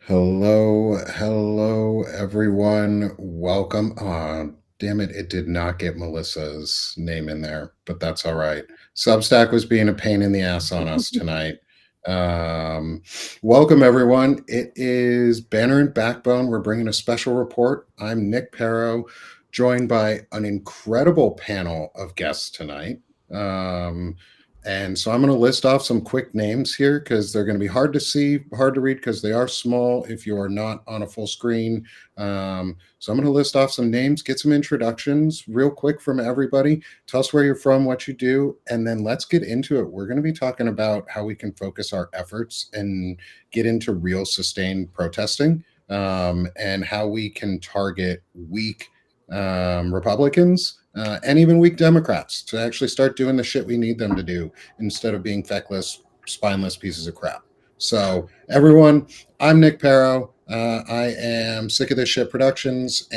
Hello, everyone. Welcome. Damn it, it did not get Melissa's name in there, but that's all right. Substack was being a pain in the ass on us tonight. Um, Welcome, everyone. It is Banner and Backbone. We're bringing a special report. I'm Nick Perro, joined by an incredible panel of guests tonight. Um, and so I'm going to list off some quick names here because they're going to be hard to see, hard to read because they are small if you are not on a full screen. So I'm going to list off some names, get some introductions real quick from everybody. Tell us where you're from, what you do, and then let's get into it. We're going to be talking about how we can focus our efforts and get into real sustained protesting, and how we can target weak Republicans and even weak Democrats to actually start doing the shit we need them to do instead of being feckless, spineless pieces of crap. So, everyone, I'm Nick Perro. I am Sick of This Shit Productions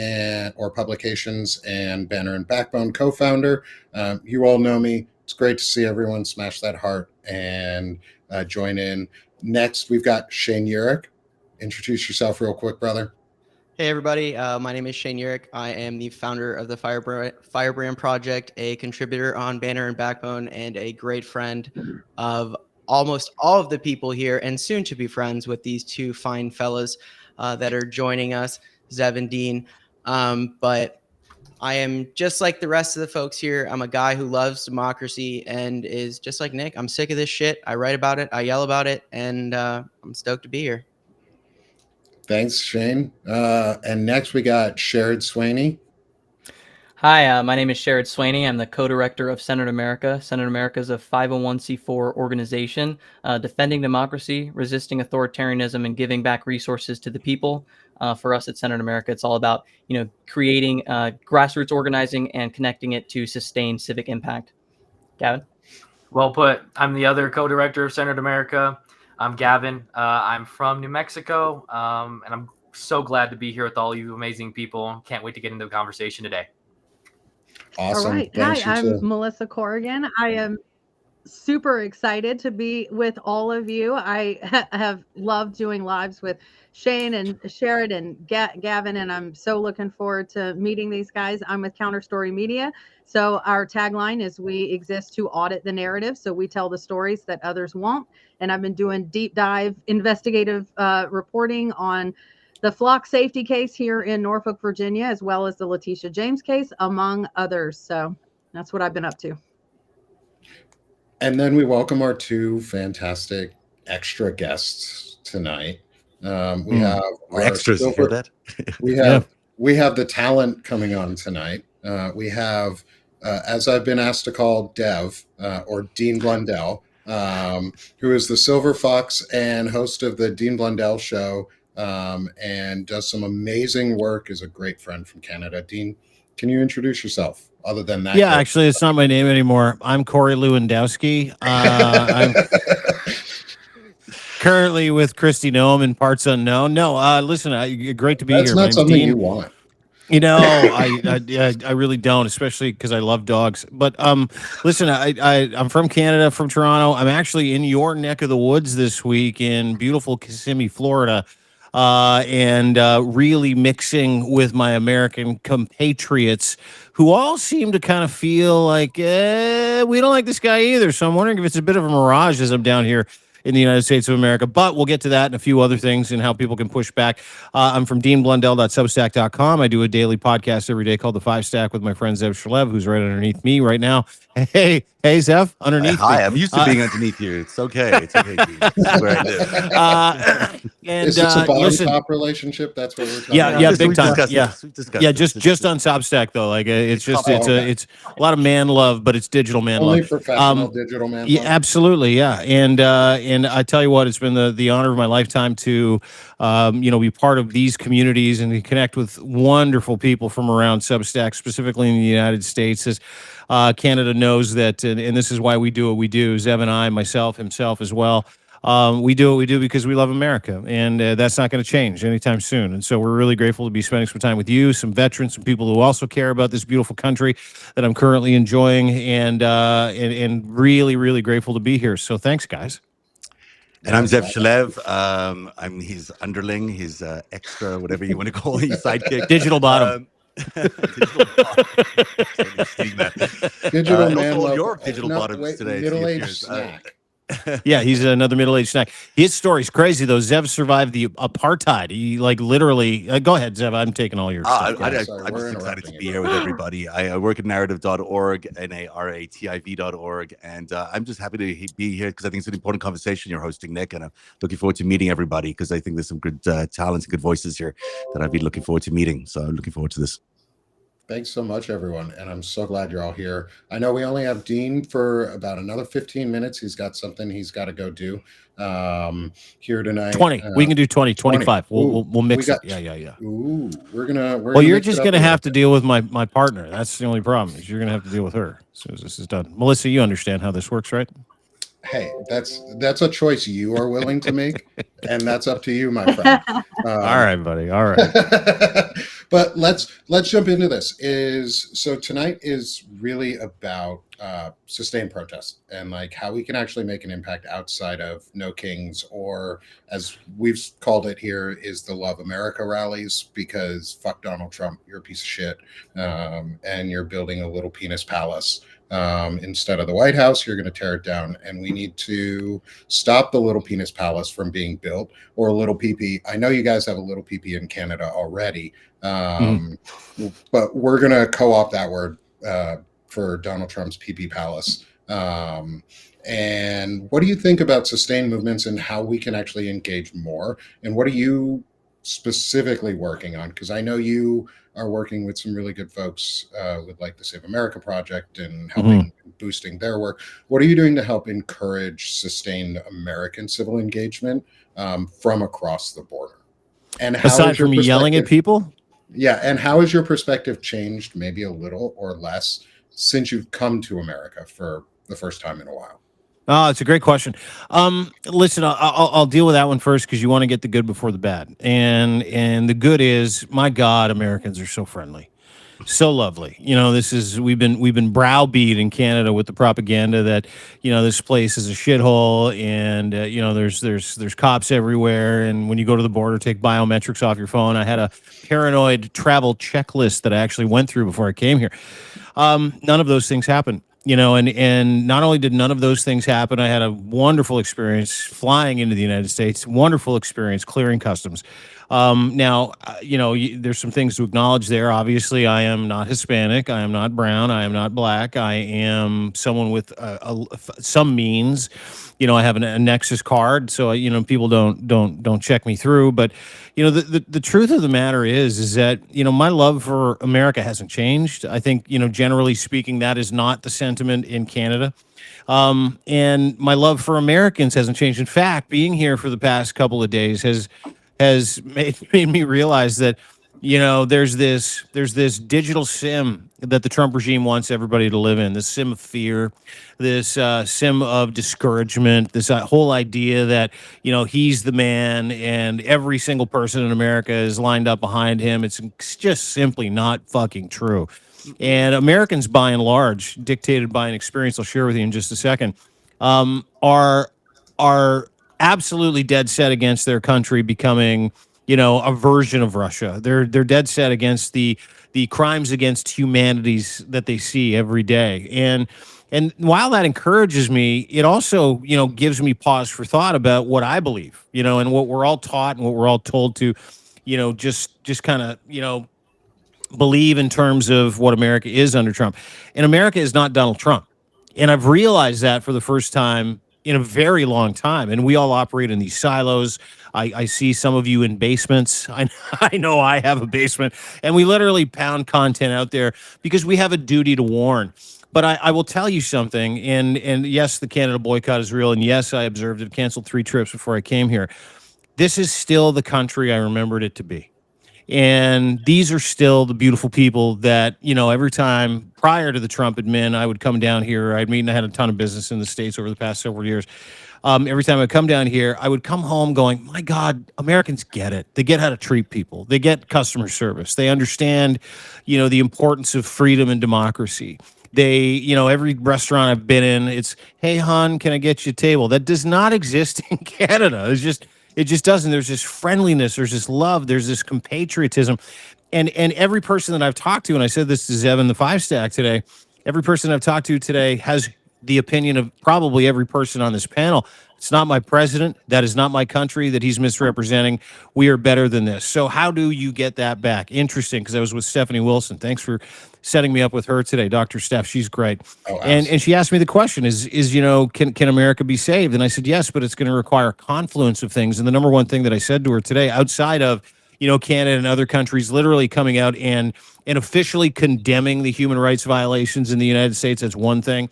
or Publications and Banner and Backbone co-founder. You all know me. It's great to see everyone smash that heart and join in. Next, we've got Shane Urich. Introduce yourself real quick, brother. Hey everybody, my name is Shane Urich. I am the founder of the Firebrand Project, a contributor on Banner and Backbone, and a great friend of almost all of the people here, and soon to be friends with these two fine fellas that are joining us, Zev and Dean. But I am just like the rest of the folks here. I'm a guy who loves democracy and is just like Nick. I'm sick of this shit. I write about it, I yell about it, and I'm stoked to be here. Thanks, Shane. And next we got Sherrod Swaney. Hi, my name is Sherrod Swaney. I'm the co-director of Senate America. Senate America is a 501c4 organization defending democracy, resisting authoritarianism, and giving back resources to the people. For us at Senate America, it's all about creating grassroots organizing and connecting it to sustained civic impact. Gavin? Well put. I'm the other co-director of Senate America. I'm Gavin. I'm from New Mexico, and I'm so glad to be here with all you amazing people. Can't wait to get into the conversation today. Awesome. All right. Thanks, Hi, I'm Melissa Corrigan. I am super excited to be with all of you. I have loved doing lives with Shane and Sherrod and Gavin, and I'm so looking forward to meeting these guys. I'm with Counterstory Media. So our tagline is we exist to audit the narrative. So we tell the stories that others won't. And I've been doing deep dive investigative reporting on the flock safety case here in Norfolk, Virginia, as well as the Letitia James case, among others. So that's what I've been up to. And then we welcome our two fantastic extra guests tonight. We have our extras. You hear that? we have the talent coming on tonight. We have, as I've been asked to call, Dev or Dean Blundell, who is the Silver Fox and host of the Dean Blundell Show, and does some amazing work. Is a great friend from Canada. Dean, can you introduce yourself? Other than that, yeah, actually, it's not my name anymore. I'm Corey Lewandowski. I'm currently with Kristi Noem in Parts Unknown. No, listen, great to be here. That's not something you want. I really don't, especially because I love dogs. But listen, I'm from Canada, from Toronto. I'm actually in your neck of the woods this week in beautiful Kissimmee, Florida. And really mixing with my American compatriots who all seem to kind of feel like we don't like this guy either. So I'm wondering if it's a bit of a mirage as I'm down here in the United States of America. But we'll get to that and a few other things and how people can push back. I'm from deanblundell.substack.com. I do a daily podcast every day called The Five Stack with my friend Zev Shalev, who's right underneath me right now. Hey, Zev, underneath me. Hi, I'm used to being underneath you. It's okay. It's okay. This is where I live. And is this a bottom-top relationship? That's what we're talking about. Yeah, big time. Just on Substack though. Like it's a lot of man love, but it's digital man Only love. Professional digital man yeah, love. Absolutely, yeah. And I tell you what, it's been the honor of my lifetime to be part of these communities and to connect with wonderful people from around Substack, specifically in the United States. As Canada knows that, and this is why we do what we do. Zev and I, myself, himself as well. We do what we do because we love America, and that's not going to change anytime soon. And so we're really grateful to be spending some time with you, some veterans, some people who also care about this beautiful country that I'm currently enjoying, and really, really grateful to be here. So thanks, guys. And I'm Zev Shalev. I'm his underling, his extra, whatever you want to call it, his sidekick. Digital bottom. Digital bottom. Totally stealing that. Digital And man also all love- your digital no, bottoms wait, today. middle-aged Cheers. snack. Yeah, he's another middle-aged snack. His story's crazy though. Zev survived the apartheid. He like literally. Go ahead, Zev. I'm taking all your stuff. I- guys. sorry, I'm we're just excited interrupting to be you. here with everybody. I work at narrative.org, NARATIV.org, and I'm just happy to be here because I think it's an important conversation you're hosting, Nick, and I'm looking forward to meeting everybody because I think there's some good talents and good voices here that I've been looking forward to meeting. So I'm looking forward to this. Thanks so much, everyone. And I'm so glad you're all here. I know we only have Dean for about another 15 minutes. He's got something he's got to go do here tonight. 20. We can do 20, 25. 20. We'll mix we it. got- Yeah. Ooh, we're gonna. Well, you're mix it just up gonna a little have to bit. deal with my partner. That's the only problem. Is you're gonna have to deal with her as soon as this is done. Melissa, you understand how this works, right? Hey, that's a choice you are willing to make, and that's up to you, my friend. All right, buddy. All right. But let's jump into this. So tonight is really about sustained protest and like how we can actually make an impact outside of No Kings, or as we've called it here, is the Love America rallies, because fuck Donald Trump, you're a piece of shit, and you're building a little penis palace. Instead of the White House, you're going to tear it down, and we need to stop the little penis palace from being built, or a little PP. I know you guys have a little PP in Canada already, but we're going to co-opt that word for Donald Trump's PP palace. And what do you think about sustained movements and how we can actually engage more? And what are you specifically working on? Because I know you are working with some really good folks with like the Save America Project and helping boosting their work. What are you doing to help encourage sustained American civil engagement from across the border? And how Aside is your from yelling at perspective- people, yeah, and how has your perspective changed, maybe a little or less, since you've come to America for the first time in a while? oh, it's a great question. Listen, I'll deal with that one first because you want to get the good before the bad. And the good is, my God, Americans are so friendly, so lovely. You know, we've been browbeat in Canada with the propaganda that, you know, this place is a shithole, and you know, there's cops everywhere, and when you go to the border, take biometrics off your phone. I had a paranoid travel checklist that I actually went through before I came here. None of those things happened. You know, and not only did none of those things happen, I had a wonderful experience flying into the United States, wonderful experience clearing customs. Now, you know, there's some things to acknowledge there. Obviously, I am not Hispanic. I am not brown. I am not black. I am someone with some means. You know, I have a Nexus card, so you know, people don't check me through. But you know, the truth of the matter is that, you know, my love for America hasn't changed. I think, you know, generally speaking, that is not the sentiment in Canada. And my love for Americans hasn't changed. In fact, being here for the past couple of days has made me realize that, you know, there's this digital sim that the Trump regime wants everybody to live in, this sim of fear, this sim of discouragement, this whole idea that, you know, he's the man and every single person in America is lined up behind him. It's just simply not fucking true. And Americans, by and large, dictated by an experience I'll share with you in just a second, are absolutely dead set against their country becoming, you know, a version of Russia. They're dead set against the crimes against humanities that they see every day. And while that encourages me, it also, you know, gives me pause for thought about what I believe, you know, and what we're all taught and what we're all told to, you know, just kind of, you know, believe in terms of what America is under Trump. And America is not Donald Trump. And I've realized that for the first time in a very long time. And we all operate in these silos. I see some of you in basements. I know I have a basement, and we literally pound content out there because we have a duty to warn. But I will tell you something, and yes, the Canada boycott is real, and yes, I observed it, canceled 3 trips before I came here. This is still the country I remembered it to be. And these are still the beautiful people that, you know, every time prior to the Trump admin, I would come down here. I had a ton of business in the States over the past several years. Every time I come down here, I would come home going, my God, Americans get it. They get how to treat people. They get customer service. They understand, you know, the importance of freedom and democracy. Every restaurant I've been in, it's, hey, hon, can I get you a table? That does not exist in Canada. It just doesn't. There's this friendliness, there's this love, there's this compatriotism. And every person that I've talked to, and I said this to Zev in the Five Stack today, every person I've talked to today has the opinion of probably every person on this panel. It's not my president. That is not my country that he's misrepresenting. We are better than this. So how do you get that back? Interesting, because I was with Stephanie Wilson. Thanks for setting me up with her today, Dr. Steph. She's great. Oh, And she asked me the question is can America be saved? And I said, yes, but it's going to require a confluence of things. And the number one thing that I said to her today, outside of Canada and other countries literally coming out and officially condemning the human rights violations in the United States, that's one thing.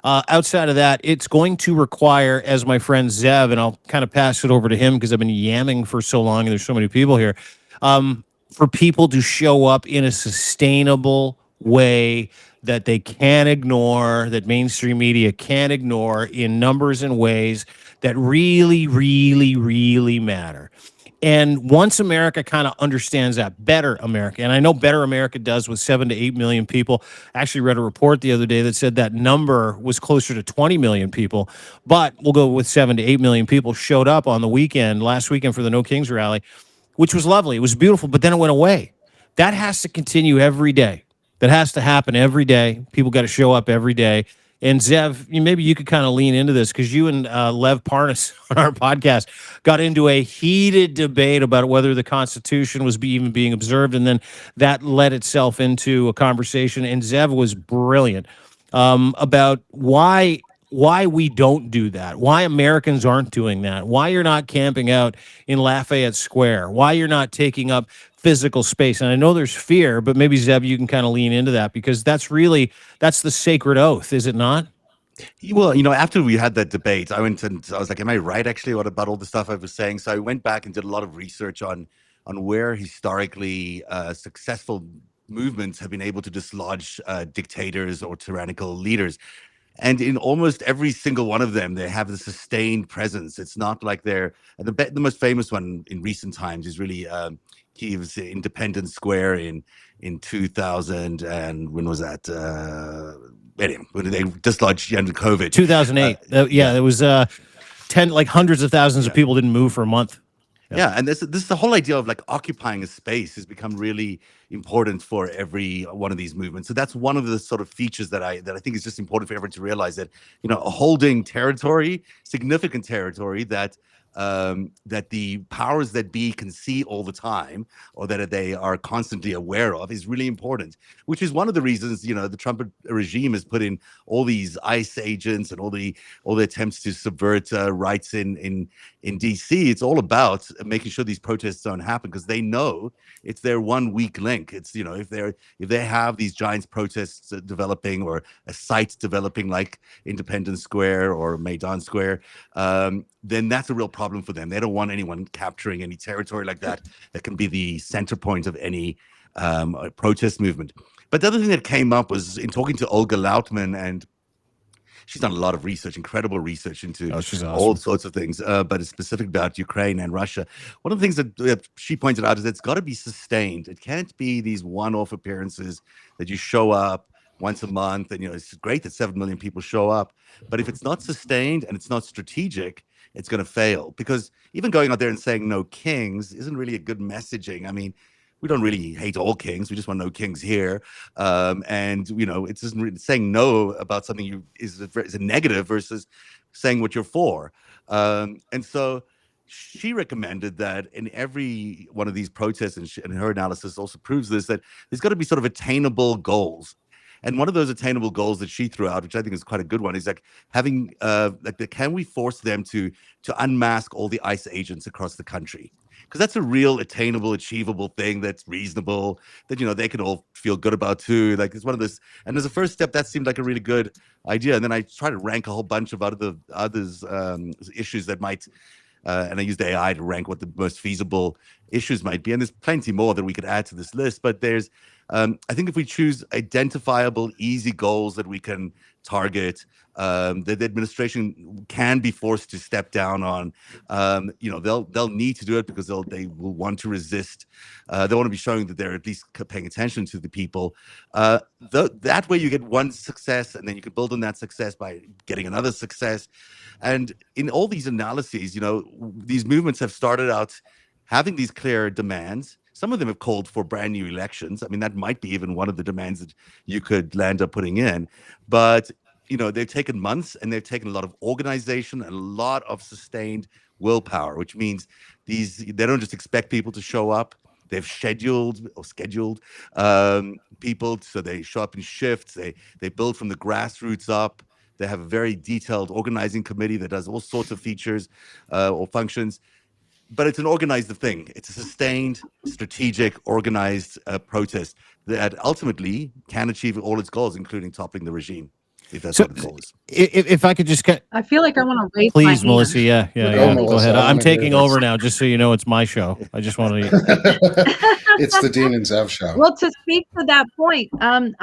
Outside of that, it's going to require, as my friend Zev, and I'll kind of pass it over to him because I've been yamming for so long and there's so many people here, for people to show up in a sustainable way that they can't ignore, that mainstream media can't ignore, in numbers and ways that really, really, really matter. And once America kind of understands that, better America, and I know better America does with 7 to 8 million people. I actually read a report the other day that said that number was closer to 20 million people, but we'll go with 7 to 8 million people showed up on the weekend, last weekend for the No Kings rally, which was lovely. It was beautiful, but then it went away. That has to continue every day. That has to happen every day. People got to show up every day. And Zev, maybe you could kind of lean into this because you and Lev Parnas on our podcast got into a heated debate about whether the Constitution was even being observed, and then that led itself into a conversation. And Zev was brilliant about why we don't do that, why Americans aren't doing that, why you're not camping out in Lafayette Square, why you're not taking up physical space. And I know there's fear, but maybe Zev, you can kind of lean into that because that's the sacred oath, is it not? Well, after we had that debate, I went and I was like, am I right actually what about all the stuff I was saying? So I went back and did a lot of research on where historically successful movements have been able to dislodge dictators or tyrannical leaders. And in almost every single one of them, they have the sustained presence. It's not like the most famous one in recent times is really Kiev's Independence Square in 2000. And when was that? Anyway, when they dislodged Yanukovych. 2008. There was hundreds of thousands of people didn't move for a month. Yeah, and this is the whole idea of like occupying a space has become really important for every one of these movements. So that's one of the sort of features that I think is just important for everyone to realize that holding territory, significant territory that the powers that be can see all the time, or that they are constantly aware of, is really important. Which is one of the reasons the Trump regime has put in all these ICE agents and all the attempts to subvert rights in DC. It's all about making sure these protests don't happen because they know it's their one weak link. It's if they have these giant protests developing or a site developing like Independence Square or Maidan Square, then that's a real problem for them. They don't want anyone capturing any territory like that can be the center point of any protest movement. But the other thing that came up was in talking to Olga Lautman, and she's done a lot of research, incredible research into all sorts of things, but it's specific about Ukraine and Russia. One of the things that she pointed out is that it's got to be sustained. It can't be these one-off appearances that you show up once a month, and it's great that 7 million people show up, but if it's not sustained and it's not strategic, it's going to fail. Because even going out there and saying no kings isn't really a good messaging. I mean, we don't really hate all kings. We just want no kings here. And it isn't really saying no about something is a negative versus saying what you're for. And so she recommended that in every one of these protests, and her analysis also proves this, that there's got to be sort of attainable goals. And one of those attainable goals that she threw out, which I think is quite a good one, is like having can we force them to unmask all the ICE agents across the country? Because that's a real attainable, achievable thing that's reasonable, that they can all feel good about too. Like it's one of this, and as a first step, that seemed like a really good idea. And then I tried to rank a whole bunch of others issues that might. And I used AI to rank what the most feasible issues might be. And there's plenty more that we could add to this list. But there's I think if we choose identifiable, easy goals that we can target, that the administration can be forced to step down on, they'll need to do it because they will want to resist. They want to be showing that they're at least paying attention to the people. That way you get one success, and then you can build on that success by getting another success. And in all these analyses, these movements have started out having these clear demands. Some of them have called for brand new elections. I mean, that might be even one of the demands that you could land up putting in. But, they've taken months, and they've taken a lot of organization and a lot of sustained willpower, which means they don't just expect people to show up. They've scheduled people, so they show up in shifts. They build from the grassroots up. They have a very detailed organizing committee that does all sorts of features or functions. But it's an organized thing. It's a sustained, strategic, organized protest that ultimately can achieve all its goals, including toppling the regime, if that's what the goal is. If I could just get, I feel like I want to raise my please, hand. Melissa. Yeah. Melissa, Go ahead. I I'm wanna hear taking this. over now, just so you know, it's my show. I just want to. It's the Dean and Zev show. Well, to speak to that point, I'm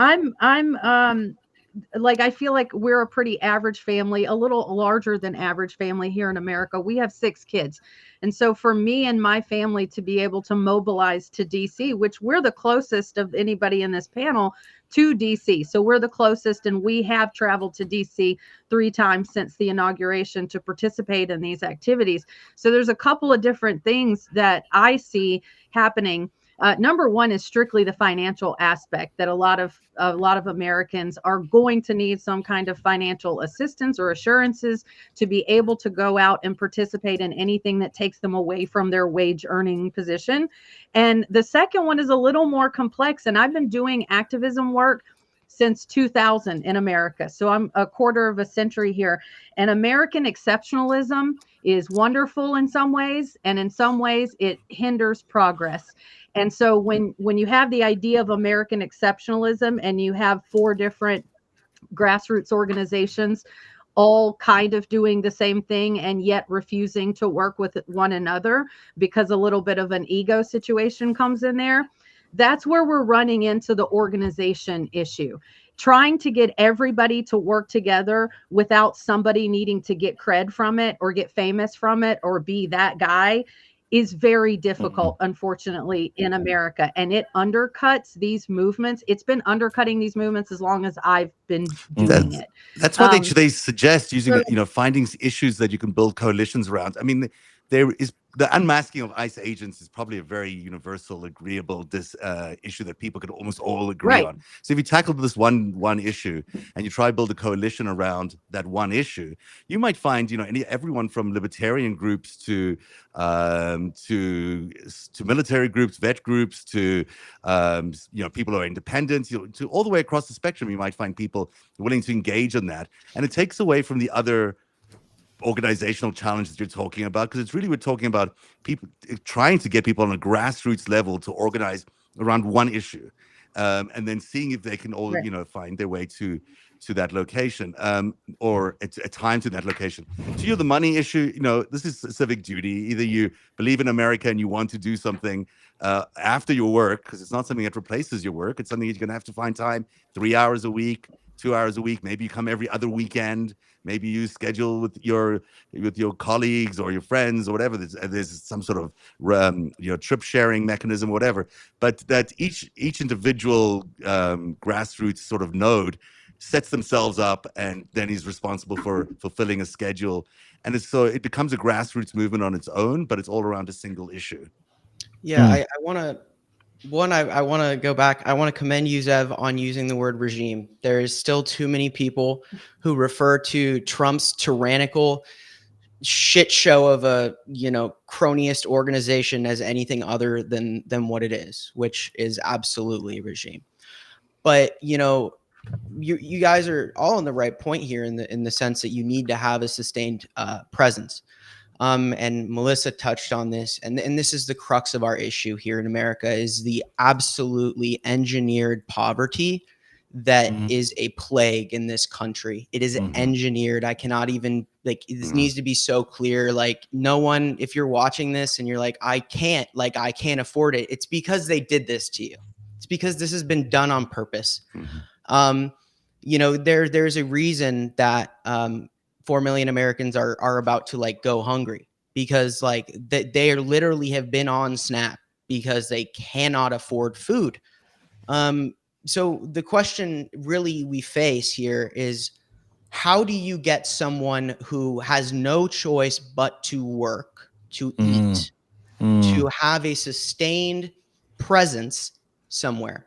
like, I feel like we're a pretty average family, a little larger than average family here in America. We have 6 kids. And so for me and my family to be able to mobilize to DC, which we're the closest of anybody in this panel to DC. So we're the closest, and we have traveled to DC 3 times since the inauguration to participate in these activities. So there's a couple of different things that I see happening. Number one is strictly the financial aspect, that a lot of Americans are going to need some kind of financial assistance or assurances to be able to go out and participate in anything that takes them away from their wage earning position. And the second one is a little more complex. And I've been doing activism work since 2000 in America. So I'm a quarter of a century here. And American exceptionalism is wonderful in some ways, and in some ways it hinders progress. And so when you have the idea of American exceptionalism, and you have 4 different grassroots organizations all kind of doing the same thing and yet refusing to work with one another because a little bit of an ego situation comes in there, that's where we're running into the organization issue. Trying to get everybody to work together without somebody needing to get cred from it or get famous from it or be that guy is very difficult, unfortunately, in America. And it undercuts these movements. It's been undercutting these movements as long as I've been doing it. That's why they suggest using, finding issues that you can build coalitions around. I mean, there is the unmasking of ICE agents is probably a very universal, agreeable issue that people could almost all agree on. So if you tackle this one issue and you try to build a coalition around that one issue, you might find, everyone from libertarian groups to military groups, vet groups, to people who are independent, to all the way across the spectrum. You might find people willing to engage in that, and it takes away from the other organizational challenges you're talking about, because it's really, we're talking about people trying to get people on a grassroots level to organize around one issue, and then seeing if they can all find their way to that location, or a time to that location. To the money issue, this is civic duty. Either you believe in America and you want to do something after your work, because it's not something that replaces your work. It's something that you're going to have to find time, 3 hours a week, 2 hours a week. Maybe you come every other weekend. Maybe you schedule with your colleagues or your friends or whatever. There's some sort of trip sharing mechanism, whatever. But that each individual grassroots sort of node sets themselves up, and then he's responsible for fulfilling a schedule. And it becomes a grassroots movement on its own, but it's all around a single issue. Yeah, I want to go back. I want to commend you, Zev, on using the word regime. There is still too many people who refer to Trump's tyrannical shit show of a cronyist organization as anything other than what it is, which is absolutely a regime. But you guys are all on the right point here in the sense that you need to have a sustained presence. And Melissa touched on this, and this is the crux of our issue here in America, is the absolutely engineered poverty that is a plague in this country. It is engineered. I cannot even, this needs to be so clear. No one, if you're watching this and you're like, I can't afford it, it's because they did this to you. It's because this has been done on purpose. Mhm. You know, there's a reason that 4 million Americans are about to like go hungry, because like they are literally have been on SNAP because they cannot afford food. So the question really we face here is, how do you get someone who has no choice but to work, to eat, to have a sustained presence somewhere?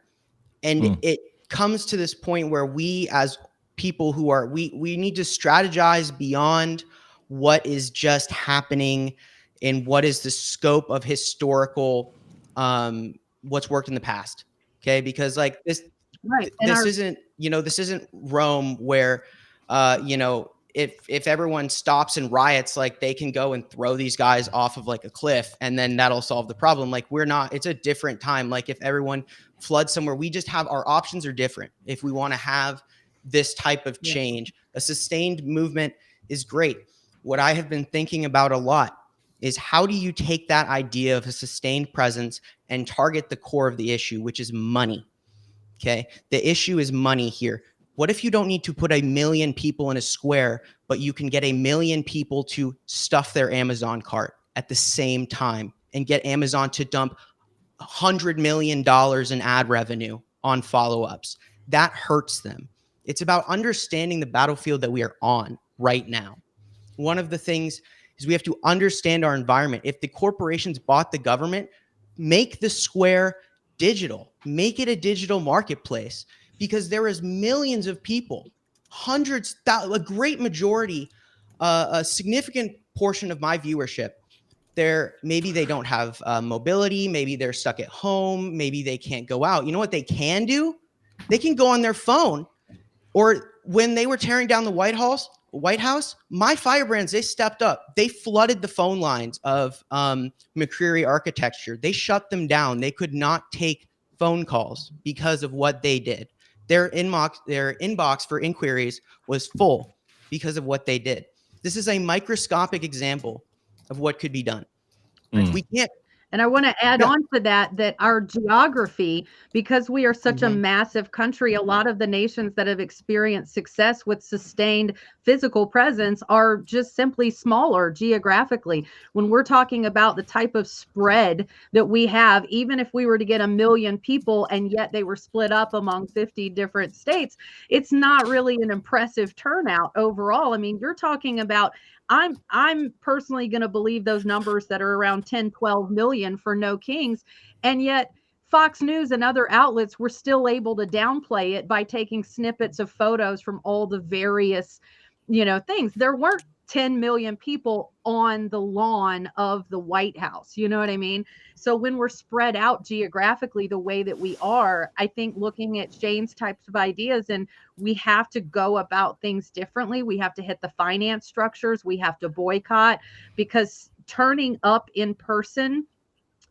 And it comes to this point where we as people who are, we need to strategize beyond what is just happening and what is the scope of historical what's worked in the past. Okay, because like Right. And this our, isn't, you know, this isn't Rome where you know, if everyone stops and riots, like they can go and throw these guys off of like a cliff and then that'll solve the problem. Like we're not, it's a different time. Like if everyone floods somewhere, we just have, our options are different. If we want to have this type of change, a sustained movement is great. What I have been thinking about a lot is, how do you take that idea of a sustained presence and target the core of the issue, which is money? Okay. The issue is money here. What if you don't need to put 1 million people in a square, but you can get 1 million people to stuff their Amazon cart at the same time and get Amazon to dump $100 million in ad revenue on follow-ups? That hurts them. It's about understanding the battlefield that we are on right now. One of the things is we have to understand our environment. If the corporations bought the government, make the square digital, make it a digital marketplace, because there is millions of people, hundreds, a great majority, a significant portion of my viewership. Maybe they don't have mobility, maybe they're stuck at home, maybe they can't go out. You know what they can do? They can go on their phone. Or when they were tearing down the White House, my firebrands, they stepped up. They flooded the phone lines of McCreary Architecture. They shut them down. They could not take phone calls because of what they did. Their inbox for inquiries was full because of what they did. This is a microscopic example of what could be done. We can't. And I want to add on to that our geography, because we are such a massive country, a lot of the nations that have experienced success with sustained physical presence are just simply smaller geographically. When we're talking about the type of spread that we have, even if we were to get 1 million people and yet they were split up among 50 different states, it's not really an impressive turnout overall. I mean, you're talking about, I'm personally going to believe those numbers that are around 10, 12 million for No Kings. And yet Fox News and other outlets were still able to downplay it by taking snippets of photos from all the various, things. There weren't 10 million people on the lawn of the White House. You know what I mean? So when we're spread out geographically the way that we are, I think looking at Shane's types of ideas, and we have to go about things differently. We have to hit the finance structures. We have to boycott, because turning up in person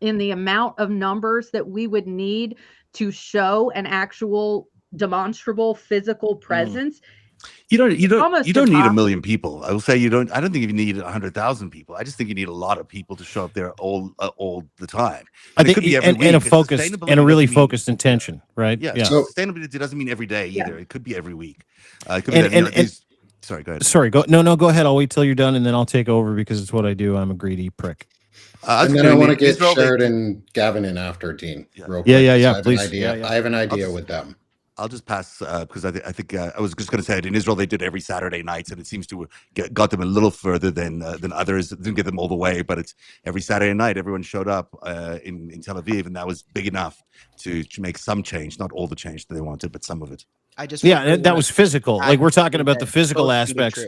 in the amount of numbers that we would need to show an actual demonstrable physical presence. You don't need impossible. 1 million people. I will say I don't think you need 100,000 people. I just think you need a lot of people to show up there all the time. I think, it could be every and week. a focused and a Sustainability really doesn't mean- focused intention, right? Yeah. So- Sustainability doesn't mean every day either. It could be every week. It could And- be and- sorry, go ahead. Sorry, go ahead. I'll wait till you're done and then I'll take over, because it's what I do. I'm a greedy prick. And then I want to get Sheridan, Gavin in after Dean. Yeah. Real quick, Yeah, 'cause I have please. An idea. Yeah. I have an idea with them. I'll just pass because I think I was just going to say it. In Israel, they did every Saturday nights, and it seems to got them a little further than others. It didn't get them all the way, but it's every Saturday night. Everyone showed up in Tel Aviv, and that was big enough to make some change. Not all the change that they wanted, but some of it. That was physical. Like, we're talking about the physical aspects.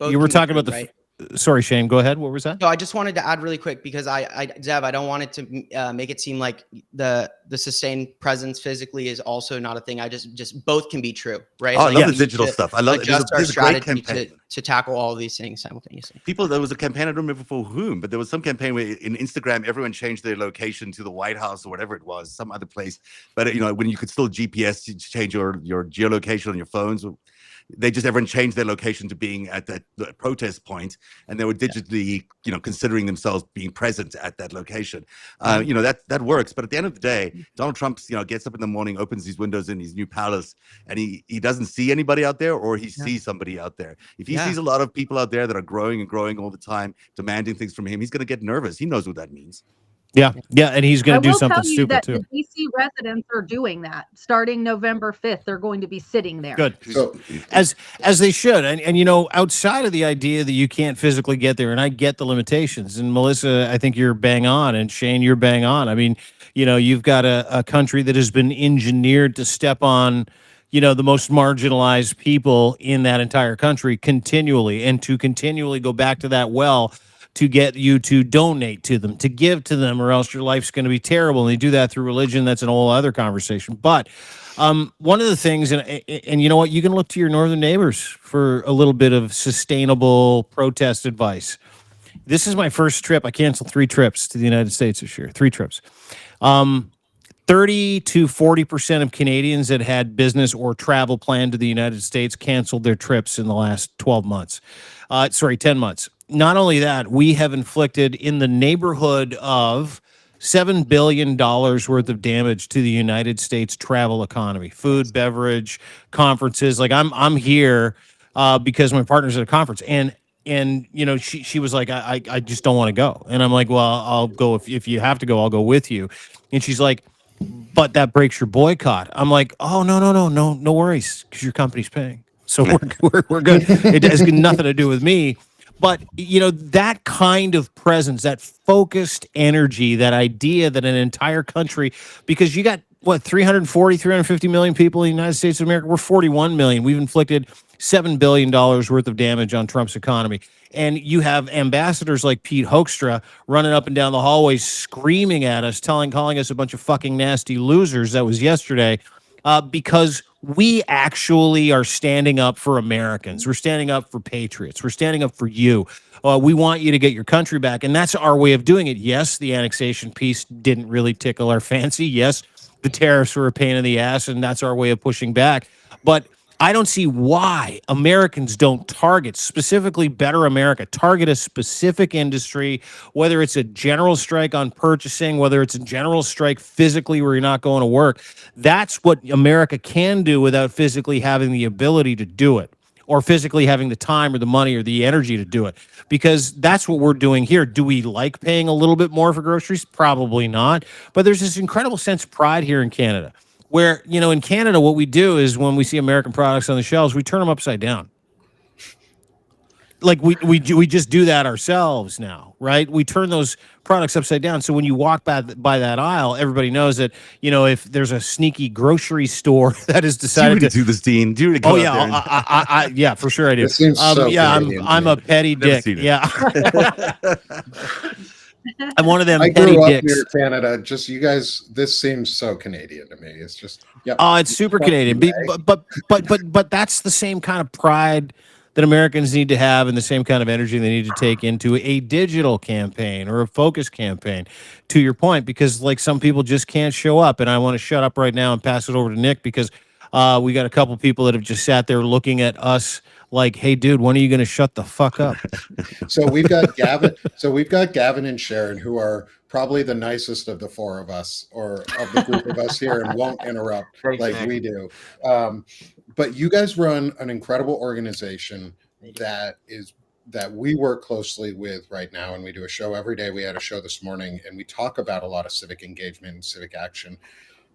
You were talking about the. Right? Sorry, Shane. Go ahead. What was that? No, I just wanted to add really quick, because Zev, I don't want it to make it seem like the sustained presence physically is also not a thing. I just both can be true, right? Oh, Like, I love we the need digital to stuff. I love it. adjust our There's a great strategy campaign. to tackle all of these things simultaneously. There was a campaign, I don't remember for whom, but there was some campaign where in Instagram, everyone changed their location to the White House or whatever it was, some other place. But, when you could still GPS to change your geolocation on your phones. they just everyone changed their location to being at that the protest point, and they were digitally, considering themselves being present at that location. That works. But at the end of the day, Donald Trump, gets up in the morning, opens his windows in his new palace, and he doesn't see anybody out there, or he sees somebody out there. If he sees a lot of people out there that are growing and growing all the time, demanding things from him, he's going to get nervous. He knows what that means. Yeah, and he's going to do something tell you stupid that too. The DC residents are doing that. Starting November 5th, they're going to be sitting there. Good. So As they should, and outside of the idea that you can't physically get there, and I get the limitations, and Melissa, I think you're bang on, and Shane, you're bang on. I mean, you've got a country that has been engineered to step on the most marginalized people in that entire country continually, and to continually go back to that well to get you to donate to them, to give to them, or else your life's going to be terrible. And they do that through religion. That's an whole other conversation. But one of the things, and you know what, you can look to your northern neighbors for a little bit of sustainable protest advice. This is my first trip. I canceled 3 trips to the United States this year. 3 trips. 30 to 40% of Canadians that had business or travel planned to the United States canceled their trips in the last 10 months. Not only that, we have inflicted in the neighborhood of $7 billion worth of damage to the United States travel economy, food, beverage, conferences. Like I'm here because my partner's at a conference, and she was like, I just don't want to go. And I'm like, well, I'll go. If you have to go, I'll go with you. And she's like, but that breaks your boycott. I'm like, oh, no worries, because your company's paying. So we're good. It has nothing to do with me. But, that kind of presence, that focused energy, that idea that an entire country, because you got, 350 million people in the United States of America? We're 41 million. We've inflicted $7 billion worth of damage on Trump's economy. And you have ambassadors like Pete Hoekstra running up and down the hallways screaming at us, calling us a bunch of fucking nasty losers. That was yesterday. Because we actually are standing up for Americans. We're standing up for patriots. We're standing up for you. We want you to get your country back. And that's our way of doing it. Yes, the annexation piece didn't really tickle our fancy. Yes, the tariffs were a pain in the ass, and that's our way of pushing back. But I don't see why Americans don't target, specifically Better America, target a specific industry, whether it's a general strike on purchasing, whether it's a general strike physically where you're not going to work. That's what America can do without physically having the ability to do it, or physically having the time or the money or the energy to do it, because that's what we're doing here. Do we like paying a little bit more for groceries? Probably not. But there's this incredible sense of pride here in Canada, where, in Canada, what we do is when we see American products on the shelves, we turn them upside down. Like we just do that ourselves now, right? We turn those products upside down. So when you walk by that aisle, everybody knows that, if there's a sneaky grocery store that has decided to do this, Dean. Do you oh yeah, yeah, for sure I do. It seems so Canadian I'm to a me. petty Never dick. seen it. Yeah. I'm one of them I petty grew up dicks. near Canada. Just you guys, this seems so Canadian to me. It's just, yeah. Oh, it's super Canadian. But that's the same kind of pride that Americans need to have, and the same kind of energy they need to take into a digital campaign or a focus campaign, to your point, because like some people just can't show up. And I want to shut up right now and pass it over to Nick, because we got a couple people that have just sat there looking at us like, hey, dude, when are you going to shut the fuck up? So we've got Gavin. So we've got Gavin and Sharon, who are probably the nicest of the 4 of us, or of the group of us here, and won't interrupt Thanks, like Nick. we do. But you guys run an incredible organization that we work closely with right now, and we do a show every day. We had a show this morning, and we talk about a lot of civic engagement and civic action.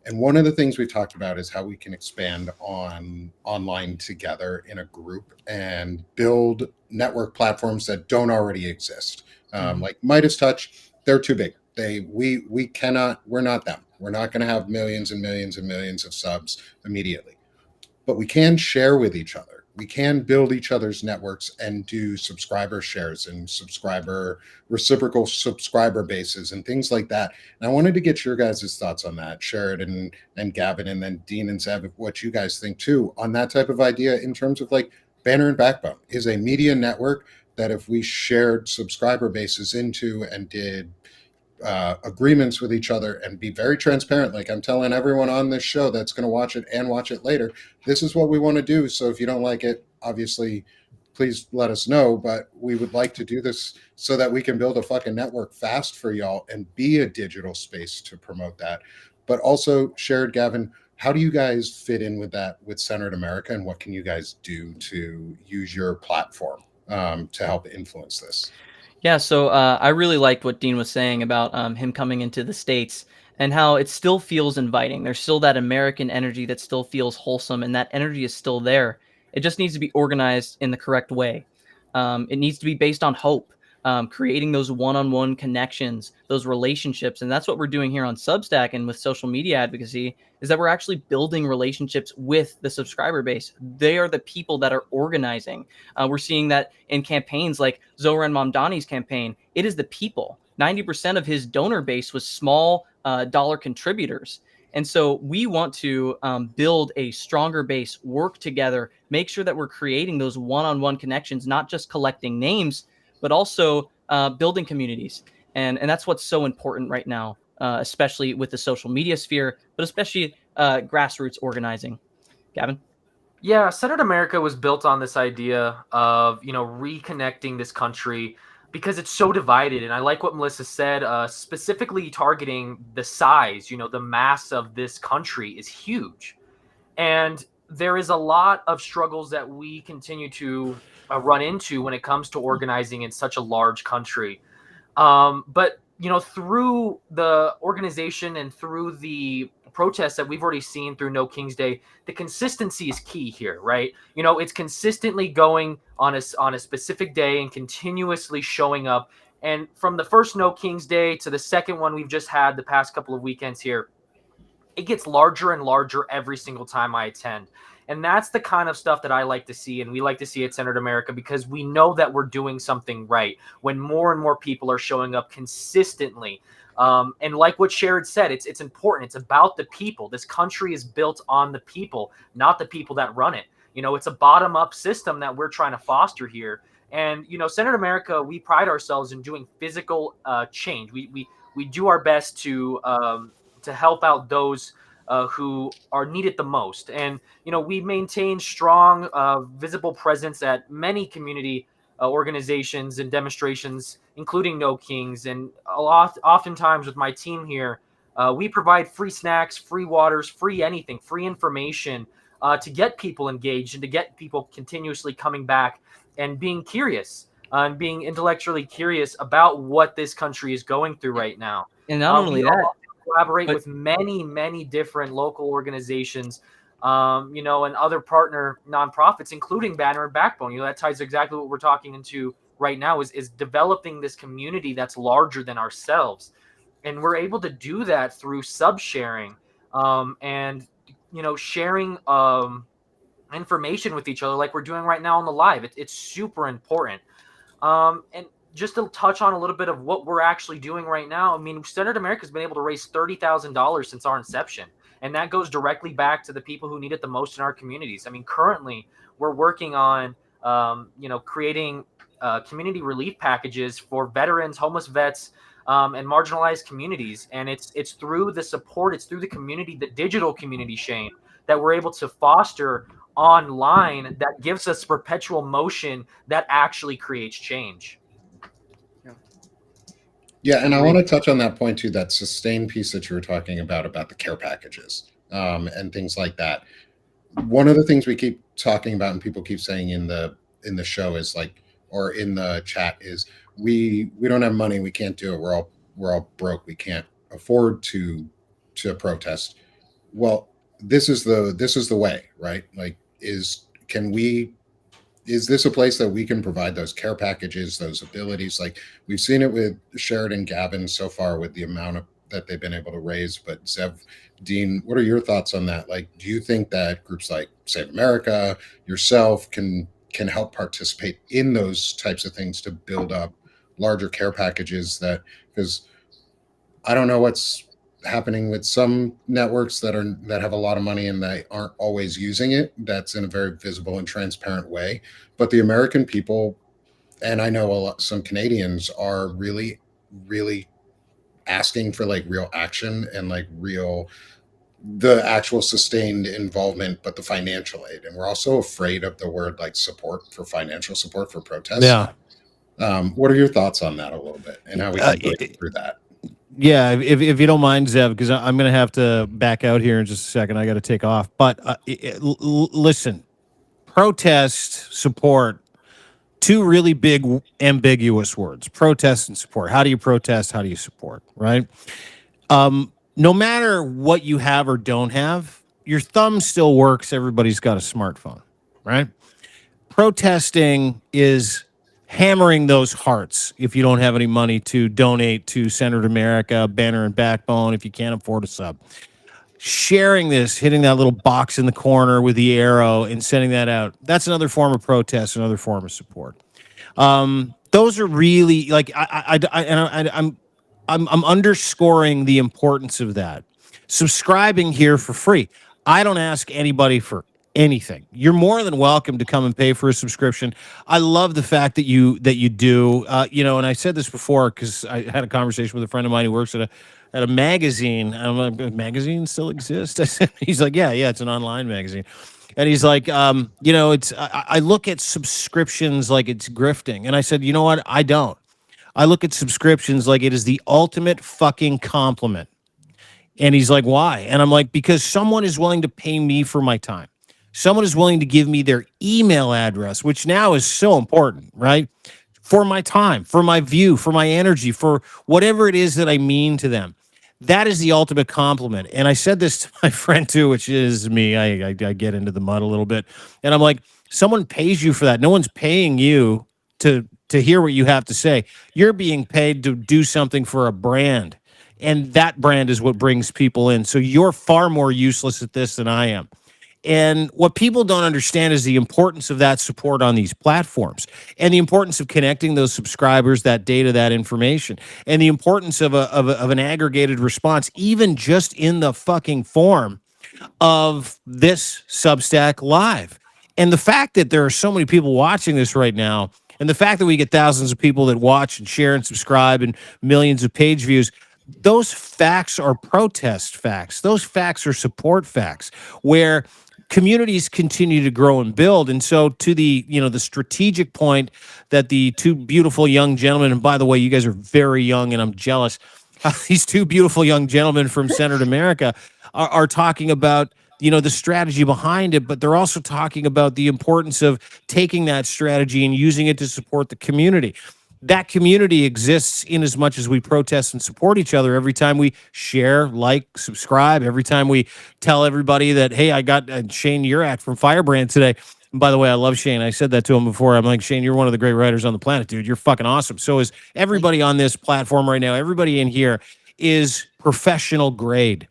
And one of the things we talked about is how we can expand online together in a group and build network platforms that don't already exist. Like Midas Touch, they're too big. We're not them. We're not going to have millions and millions and millions of subs immediately. But we can share with each other. We can build each other's networks and do subscriber shares and reciprocal subscriber bases and things like that. And I wanted to get your guys' thoughts on that, Sheridan and Gavin, and then Dean and Zev, what you guys think too on that type of idea, in terms of like Banner and Backbone is a media network that if we shared subscriber bases into and did agreements with each other and be very transparent. Like I'm telling everyone on this show that's going to watch it and watch it later, this is what we want to do. So if you don't like it, obviously, please let us know. But we would like to do this so that we can build a fucking network fast for y'all and be a digital space to promote that. But also, Sherrod, Gavin, how do you guys fit in with that with Centered America, and what can you guys do to use your platform to help influence this? Yeah, so I really liked what Dean was saying about him coming into the States and how it still feels inviting. There's still that American energy that still feels wholesome, and that energy is still there. It just needs to be organized in the correct way. It needs to be based on hope, creating those one-on-one connections, those relationships. And that's what we're doing here on Substack and with social media advocacy, is that we're actually building relationships with the subscriber base. They are the people that are organizing. We're seeing that in campaigns like Zoran Mamdani's campaign. It is the people. 90% of his donor base was small dollar contributors. And so we want to build a stronger base, work together, make sure that we're creating those one-on-one connections, not just collecting names, but also building communities. And that's what's so important right now, especially with the social media sphere, but especially grassroots organizing. Gavin? Yeah, Centered America was built on this idea of, reconnecting this country because it's so divided. And I like what Melissa said, specifically targeting the size, the mass of this country is huge. And there is a lot of struggles that we continue to run into when it comes to organizing in such a large country. But, through the organization and through the protests that we've already seen through No King's Day, the consistency is key here, right? It's consistently going on a specific day and continuously showing up. And from the first No King's Day to the second one we've just had the past couple of weekends here, it gets larger and larger every single time I attend. And that's the kind of stuff that I like to see, and we like to see at Centered America, because we know that we're doing something right when more and more people are showing up consistently. And like what Sherrod said, it's important. It's about the people. This country is built on the people, not the people that run it. It's a bottom-up system that we're trying to foster here. And, Centered America, we pride ourselves in doing physical change. We do our best to help out those who are needed the most. And, we maintain strong, visible presence at many community organizations and demonstrations, including No Kings. And oftentimes with my team here, we provide free snacks, free waters, free anything, free information to get people engaged and to get people continuously coming back and being curious and being intellectually curious about what this country is going through right now. And not only that, collaborate with many different local organizations, and other partner nonprofits, including Banner and Backbone. That ties exactly what we're talking into right now is developing this community that's larger than ourselves. And we're able to do that through sub-sharing and, sharing information with each other like we're doing right now on the live. It's super important. And just to touch on a little bit of what we're actually doing right now, Centered America has been able to raise $30,000 since our inception. And that goes directly back to the people who need it the most in our communities. Currently, we're working on, creating community relief packages for veterans, homeless vets, and marginalized communities. And it's through the support, it's through the community, the digital community, Shane, that we're able to foster online that gives us perpetual motion that actually creates change. Yeah, and I want to touch on that point too, that sustained piece that you were talking about the care packages and things like that. One of the things we keep talking about and people keep saying in the show is or in the chat is we don't have money, we can't do it. We're all broke. We can't afford to protest. Well, this is the way, right? Is this a place that we can provide those care packages, those abilities? We've seen it with Sherrod and Gavin so far with the amount that they've been able to raise. But Zev, Dean, what are your thoughts on that? Do you think that groups like Save America, yourself, can help participate in those types of things to build up larger care packages? Because I don't know what's happening with some networks that have a lot of money and they aren't always using it. That's in a very visible and transparent way. But the American people, and I know some Canadians, are really, really asking for like real action and like the actual sustained involvement, but the financial aid. And we're also afraid of the word like support for financial support for protests. Yeah. What are your thoughts on that a little bit and how we can break through that? Yeah, if you don't mind, Zev, because I'm going to have to back out here in just a second. I got to take off. But listen, protest, support, two really big ambiguous words: protest and support. How do you protest? How do you support? Right? No matter what you have or don't have, your thumb still works. Everybody's got a smartphone, right? Protesting is hammering those hearts if you don't have any money to donate to Senator America, Banner and Backbone, if you can't afford a sub. Sharing this, hitting that little box in the corner with the arrow and sending that out, that's another form of protest, another form of support. Those are really like I'm underscoring the importance of that. Subscribing here for free. I don't ask anybody for anything. You're more than welcome to come and pay for a subscription. I love the fact that you do. And I said this before because I had a conversation with a friend of mine who works at a magazine. I'm like, magazine still exists? I said, he's like, yeah, it's an online magazine. And he's like, it's I look at subscriptions like it's grifting. And I said, you know what? I don't. I look at subscriptions like it is the ultimate fucking compliment. And he's like, why? And I'm like, because someone is willing to pay me for my time. Someone is willing to give me their email address, which now is so important, right? For my time, for my view, for my energy, for whatever it is that I mean to them. That is the ultimate compliment. And I said this to my friend too, which is me. I get into the mud a little bit. And I'm like, someone pays you for that. No one's paying you to hear what you have to say. You're being paid to do something for a brand. And that brand is what brings people in. So you're far more useless at this than I am. And what people don't understand is the importance of that support on these platforms and the importance of connecting those subscribers, that data, that information, and the importance of an aggregated response, even just in the fucking form of this Substack Live. And the fact that there are so many people watching this right now, and the fact that we get thousands of people that watch and share and subscribe and millions of page views, those facts are protest facts. Those facts are support facts where communities continue to grow and build. And so to the strategic point that the two beautiful young gentlemen, and by the way, you guys are very young and I'm jealous, these two beautiful young gentlemen from Senator America are talking about, the strategy behind it, but they're also talking about the importance of taking that strategy and using it to support the community. That community exists in as much as we protest and support each other every time we share, like, subscribe, every time we tell everybody that, hey, I got Shane Urak from Firebrand today. And by the way, I love Shane. I said that to him before. I'm like, Shane, you're one of the great writers on the planet, dude. You're fucking awesome. So is everybody on this platform right now. Everybody in here is professional grade.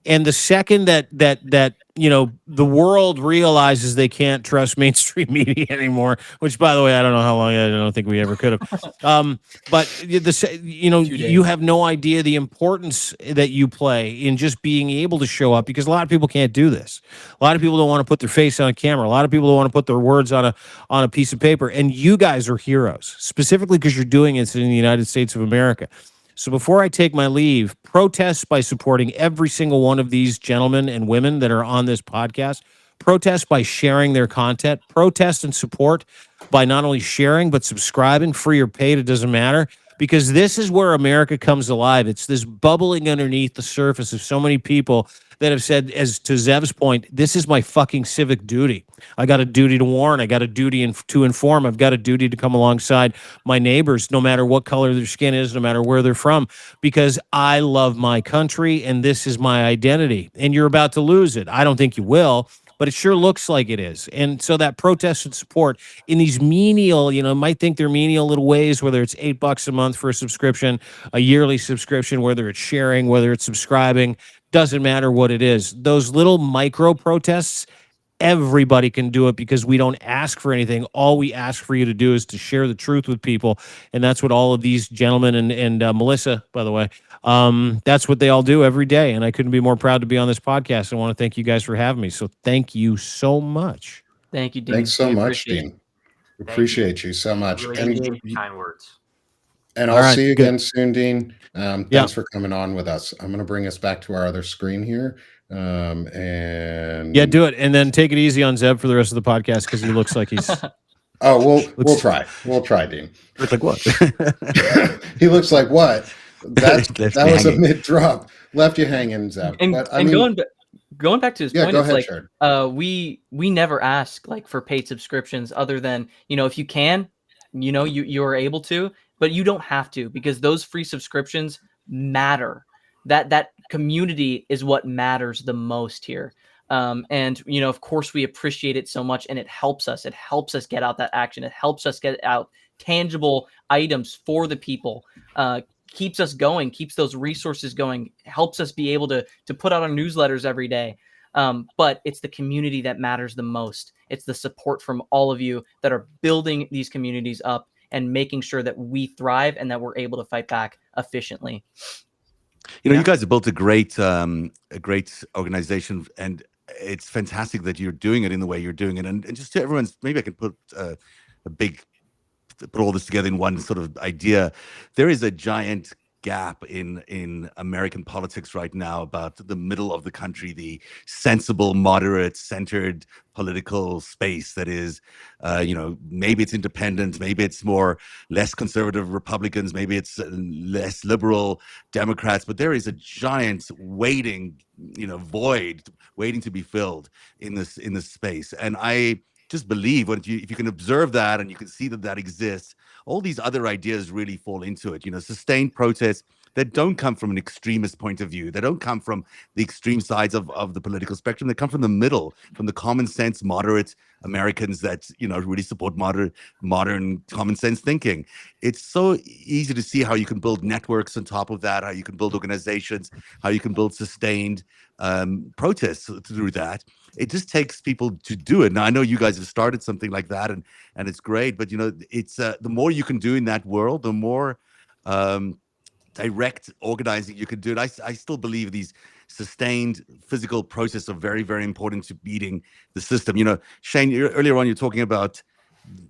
And the second that the world realizes they can't trust mainstream media anymore, which, by the way, I don't know how long, I don't think we ever could have. But you have no idea the importance that you play in just being able to show up, because a lot of people can't do this. A lot of people don't want to put their face on a camera. A lot of people don't want to put their words on a piece of paper. And you guys are heroes, specifically because you're doing it in the United States of America. So before I take my leave, protest by supporting every single one of these gentlemen and women that are on this podcast. Protest by sharing their content. Protest and support by not only sharing, but subscribing, free or paid, it doesn't matter. Because this is where America comes alive. It's this bubbling underneath the surface of so many people that have said, as to Zev's point, this is my fucking civic duty. I got a duty to warn. I got a duty to inform. I've got a duty to come alongside my neighbors, no matter what color their skin is, no matter where they're from, because I love my country and this is my identity. And you're about to lose it. I don't think you will, but it sure looks like it is. And so that protest and support in these menial, might think they're menial little ways, whether it's $8 a month for a subscription, a yearly subscription, whether it's sharing, whether it's subscribing, doesn't matter what it is. Those little micro protests, everybody can do it because we don't ask for anything. All we ask for you to do is to share the truth with people. And that's what all of these gentlemen and Melissa, by the way, that's what they all do every day. And I couldn't be more proud to be on this podcast. I want to thank you guys for having me. So thank you so much. Thank you, Dean. Thanks so We much, appreciate it. Dean. Appreciate you so much. Really And appreciate the kind words. And All I'll right, see you good. again soon, Dean. Yeah. Thanks for coming on with us. I'm going to bring us back to our other screen here. And Yeah, do it, and then take it easy on Zeb for the rest of the podcast because he looks like he's. oh, we'll Looks- try. We'll try, Dean. Look like what? He looks like what? That Left that me was a hanging. mid drop. Left you hanging, Zeb. And, But I and mean, going back to his yeah, point, go it's ahead, like Sharon. we never ask like for paid subscriptions other than, if you can, you are able to, but you don't have to, because those free subscriptions matter. That community is what matters the most here. And of course we appreciate it so much, and it helps us get out that action. It helps us get out tangible items for the people, keeps us going, keeps those resources going, helps us be able to put out our newsletters every day. But it's the community that matters the most. It's the support from all of you that are building these communities up and making sure that we thrive and that we're able to fight back efficiently. You guys have built a great organization, and it's fantastic that you're doing it in the way you're doing it. And just to everyone's, maybe I can put put all this together in one sort of idea. There is a giant gap in American politics right now about the middle of the country, the sensible, moderate, centered political space that is, maybe it's independent, maybe it's less conservative Republicans, maybe it's less liberal Democrats, but there is a giant waiting, void waiting to be filled in this space. And I just believe if you can observe that and you can see that exists, all these other ideas really fall into it. Sustained protests that don't come from an extremist point of view. They don't come from the extreme sides of the political spectrum. They come from the middle, from the common sense, moderate Americans that, really support modern common sense thinking. It's so easy to see how you can build networks on top of that, how you can build organizations, how you can build sustained protests through that. It just takes people to do it. Now, I know you guys have started something like that, and it's great, but it's the more you can do in that world, the more direct organizing you can do it. I still believe these sustained physical processes are very, very important to beating the system. Shane, earlier on, you're talking about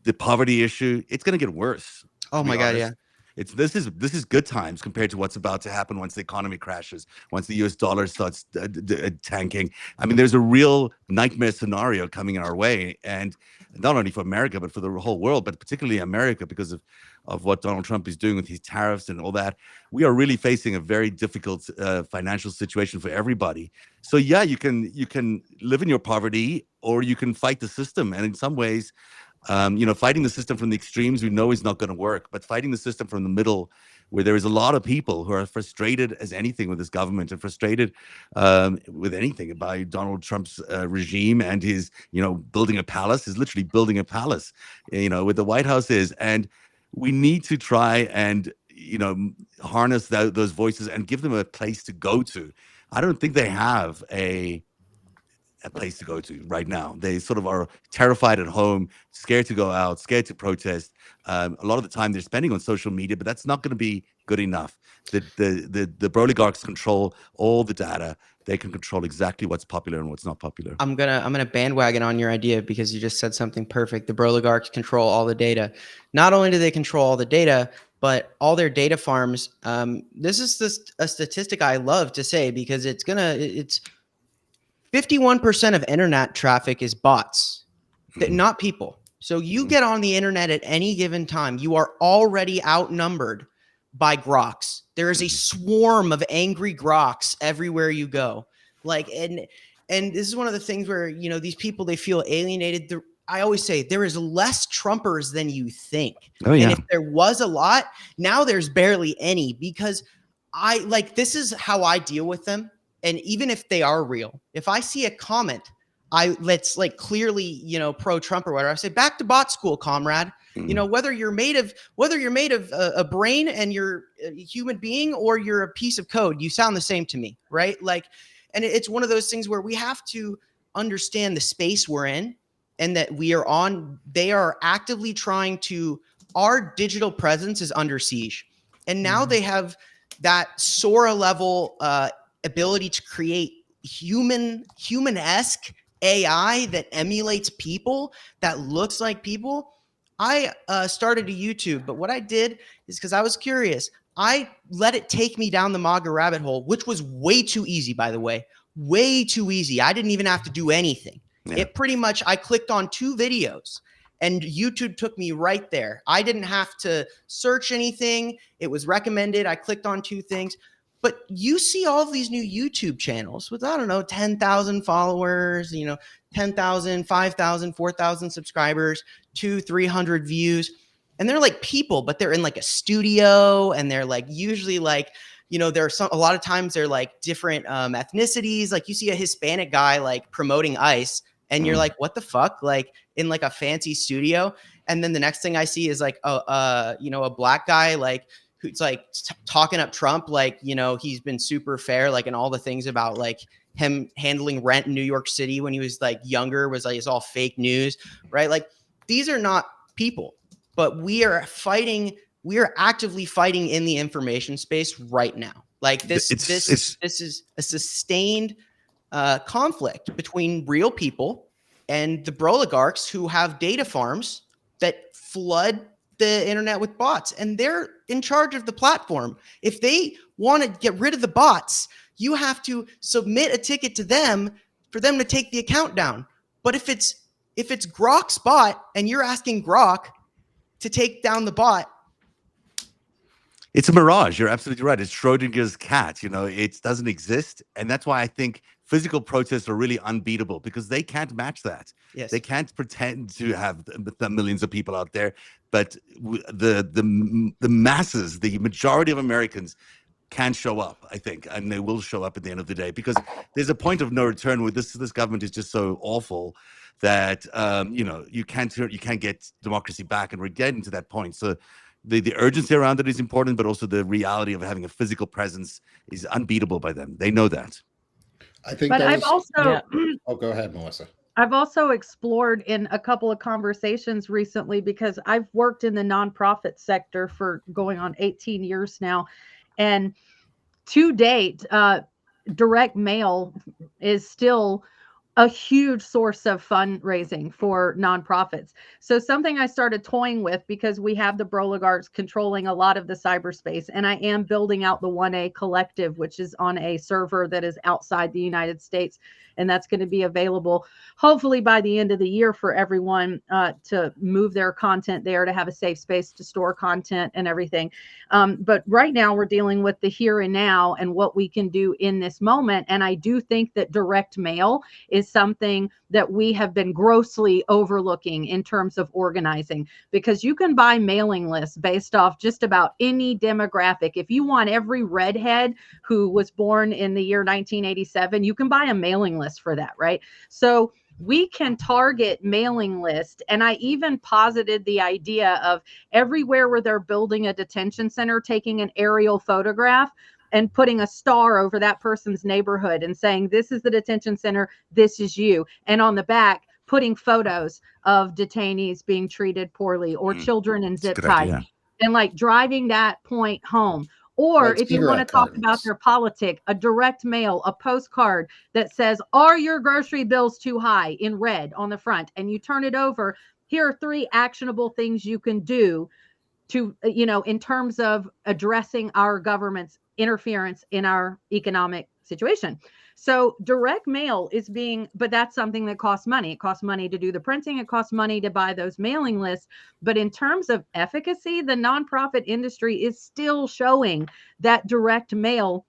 the poverty issue. It's going to get worse. Oh my God, yeah. This is good times compared to what's about to happen once the economy crashes, once the US dollar starts tanking. I mean, there's a real nightmare scenario coming our way, and not only for America, but for the whole world, but particularly America, because of what Donald Trump is doing with his tariffs and all that. We are really facing a very difficult financial situation for everybody. So yeah, you can live in your poverty, or you can fight the system. And in some ways, fighting the system from the extremes, we know is not going to work, but fighting the system from the middle, where there is a lot of people who are frustrated as anything with this government, and frustrated with anything by Donald Trump's regime and his, building a palace, is literally building a palace, with the White House is. And we need to try and, harness those voices and give them a place to go to. I don't think they have a place to go to right now. They sort of are terrified at home, scared to go out, scared to protest. A lot of the time they're spending on social media, but that's not going to be good enough. The oligarchs control all the data. They can control exactly what's popular and what's not popular. I'm gonna bandwagon on your idea, because you just said something perfect. The oligarchs control all the data. Not only do they control all the data, but all their data farms. This is a statistic I love to say, because it's 51% of internet traffic is bots, not people. So you get on the internet at any given time, you are already outnumbered by groks. There is a swarm of angry groks everywhere you go. And this is one of the things where, these people, they feel alienated. I always say there is less Trumpers than you think. Oh, yeah. And if there was a lot, now there's barely any, because this is how I deal with them. And even if they are real, if I see a comment, let's clearly, pro Trump or whatever, I say, back to bot school, comrade. Whether you're made of a brain and you're a human being, or you're a piece of code, you sound the same to me, right? And it's one of those things where we have to understand the space we're in, and that they are actively trying to, our digital presence is under siege. And now they have that Sora level ability to create human-esque AI that emulates people, that looks like people. I started a YouTube, but what I did is because I was curious, I let it take me down the MAGA rabbit hole, which was way too easy, by the way, way too easy. I didn't even have to do anything. Yeah. It pretty much, I clicked on 2 videos and YouTube took me right there. I didn't have to search anything. It was recommended. I clicked on 2 things. But you see all of these new YouTube channels with, I don't know, 10,000 followers, 10,000, 5,000, 4,000 subscribers, 300 views. And they're like people, but they're in like a studio, and they're like usually like, there are a lot of times they're like different ethnicities. Like you see a Hispanic guy like promoting ice, and you're like, what the fuck? Like in like a fancy studio. And then the next thing I see is like, a black guy, like who's like talking up Trump. Like, he's been super fair, like, and all the things about like him handling rent in New York City when he was like younger was like, it's all fake news, right? Like these are not people, but we are actively fighting in the information space right now. Like this is a sustained conflict between real people and the oligarchs who have data farms that flood the internet with bots, and they're in charge of the platform. If they want to get rid of the bots, you have to submit a ticket to them for them to take the account down. But if it's Grok's bot and you're asking Grok to take down the bot, it's a mirage. You're absolutely right. It's Schrodinger's cat. It doesn't exist. And that's why I think physical protests are really unbeatable, because they can't match that. yes, They can't pretend to have the millions of people out there, but the masses, the majority of Americans can show up, I think, and they will show up at the end of the day, because there's a point of no return where this government is just so awful that you can't get democracy back, and we're getting to that point. So the urgency around it is important, but also the reality of having a physical presence is unbeatable by them. They know that. I think. But I've also Oh, go ahead, Melissa. I've also explored in a couple of conversations recently, because I've worked in the nonprofit sector for going on 18 years now. And to date, direct mail is still a huge source of fundraising for nonprofits. So something I started toying with, because we have the Broligarchs controlling a lot of the cyberspace, and I am building out the 1A Collective, which is on a server that is outside the United States. And that's going to be available hopefully by the end of the year for everyone to move their content there, to have a safe space to store content and everything. But right now we're dealing with the here and now and what we can do in this moment. And I do think that direct mail is something that we have been grossly overlooking in terms of organizing, because you can buy mailing lists based off just about any demographic. If you want every redhead who was born in the year 1987, you can buy a mailing list for that, right? So we can target mailing list. And I even posited the idea of everywhere where they're building a detention center, taking an aerial photograph and putting a star over that person's neighborhood and saying, this is the detention center, this is you. And on the back, putting photos of detainees being treated poorly, or children in zip ties, and like driving that point home. Or Like if you want to talk about their politic, a direct mail, a postcard that says, are your grocery bills too high, in red on the front, and you turn it over. Here are 3 actionable things you can do to, in terms of addressing our government's interference in our economic situation. So direct mail is but that's something that costs money. It costs money to do the printing. It costs money to buy those mailing lists. But in terms of efficacy, the nonprofit industry is still showing that direct mail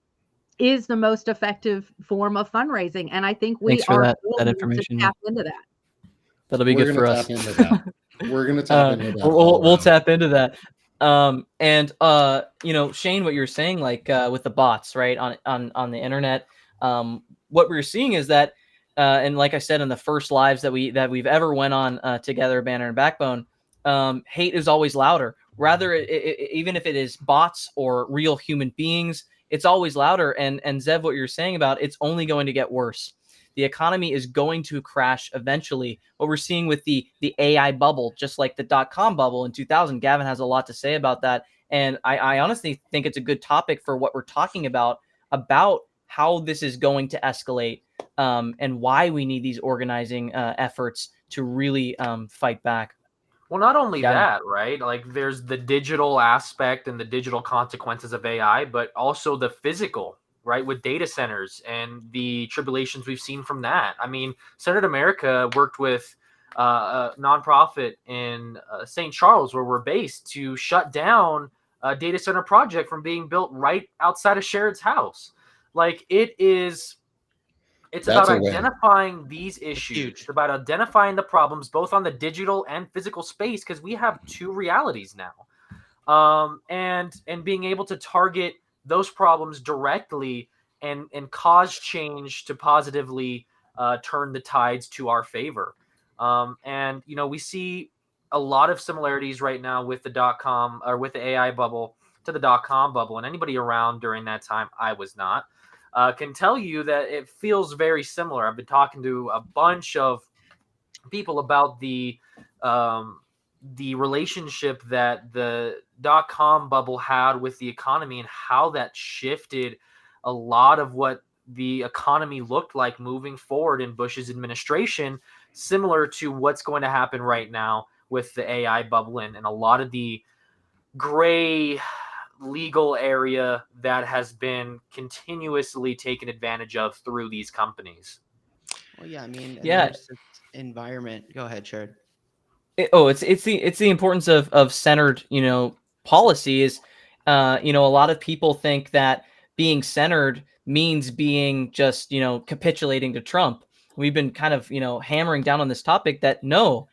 is the most effective form of fundraising. And I think we Thanks for are that information. to tap into that. That'll be good for us. We're going to tap into that. We'll tap into that. Shane, what you're saying, like with the bots, right, on the internet, what we're seeing is that, and like I said in the first lives that we've ever went on together, Banner and Backbone, hate is always louder. Rather, even if it is bots or real human beings, it's always louder. And Zev, what you're saying about it's only going to get worse. The economy is going to crash eventually. What we're seeing with the AI bubble, just like the .com bubble in 2000, Gavin has a lot to say about that. And I honestly think it's a good topic for what we're talking about how this is going to escalate and why we need these organizing efforts to really fight back. Well, not only Yeah. that, right? Like there's the digital aspect and the digital consequences of AI, but also the physical, right? With data centers and the tribulations we've seen from that. I mean, Senate America worked with a nonprofit in St. Charles, where we're based, to shut down a data center project from being built right outside of Sherrod's house. Like it's That's about a win. identifying these issues. Huge. It's about identifying the problems both on the digital and physical space, because we have two realities now. And being able to target those problems directly and cause change to positively turn the tides to our favor. And we see a lot of similarities right now with the .com, or with the AI bubble, to the .com bubble. And anybody around during that time, I was not, can tell you that it feels very similar. I've been talking to a bunch of people about the relationship that the .com bubble had with the economy, and how that shifted a lot of what the economy looked like moving forward in Bush's administration, similar to what's going to happen right now with the AI bubble and a lot of the gray legal area that has been continuously taken advantage of through these companies. Well, yeah, I mean, and Yeah. there's this environment. Go ahead, Sherrod. It's the importance of centered policy is a lot of people think that being centered means being just capitulating to Trump. We've been kind of hammering down on this topic that no,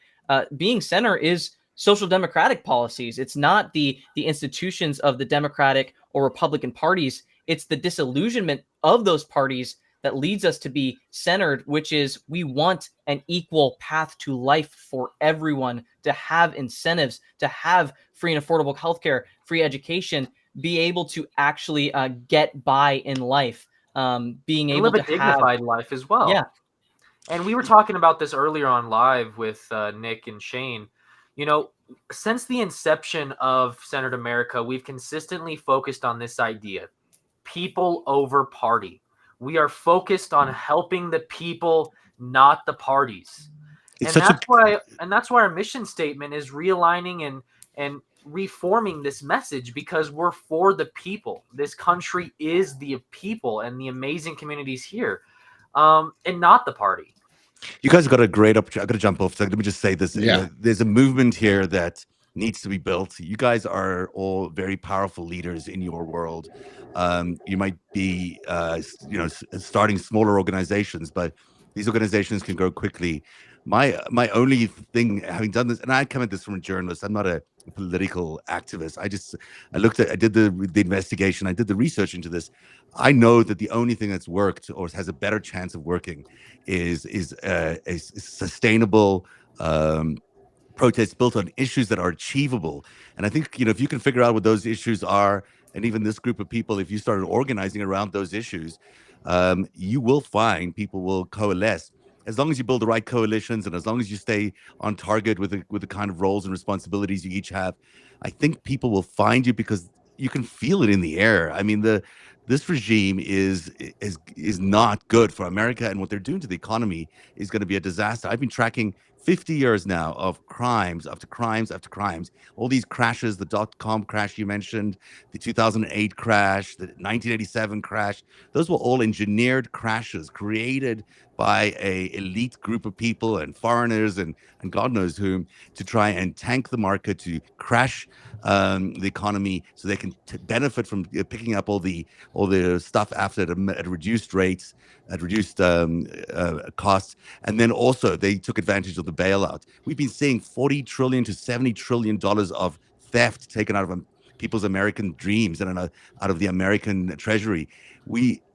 being center is social democratic policies. It's not the institutions of the Democratic or Republican parties. It's the disillusionment of those parties that leads us to be centered, which is we want an equal path to life for everyone, to have incentives, to have free and affordable healthcare, free education, be able to actually get by in life, being And able live a to have dignified life as well. Yeah. And we were talking about this earlier on live with Nick and Shane. Since the inception of Senate America, we've consistently focused on this idea: people over party. We are focused on helping the people, not the parties. It's And such a that's why our mission statement is realigning and reforming this message, because we're for the people. This country is the people and the amazing communities here, and not the party. You guys have got a great opportunity. I've got to jump off. So let me just say this. Yeah. There's a movement here that needs to be built. You guys are all very powerful leaders in your world. You might be, starting smaller organizations, but these organizations can grow quickly. My only thing, having done this, and I come at this from a journalist, I'm not a political activist. I did the investigation, I did the research into this. I know that the only thing that's worked or has a better chance of working is a sustainable protest built on issues that are achievable. And I think if you can figure out what those issues are, and even this group of people, if you started organizing around those issues, you will find people will coalesce. As long as you build the right coalitions, and as long as you stay on target with the kind of roles and responsibilities you each have, I think people will find you, because you can feel it in the air. I mean, this regime is not good for America, and what they're doing to the economy is going to be a disaster. I've been tracking 50 years now of crimes after crimes after crimes. All these crashes, the .com crash you mentioned, the 2008 crash, the 1987 crash, those were all engineered crashes created by a elite group of people and foreigners and God knows whom, to try and tank the market, to crash the economy so they can benefit from picking up all the stuff after at reduced rates, at reduced costs. And then also they took advantage of the bailout. We've been seeing $40 trillion to $70 trillion of theft taken out of people's American dreams and out of the American treasury.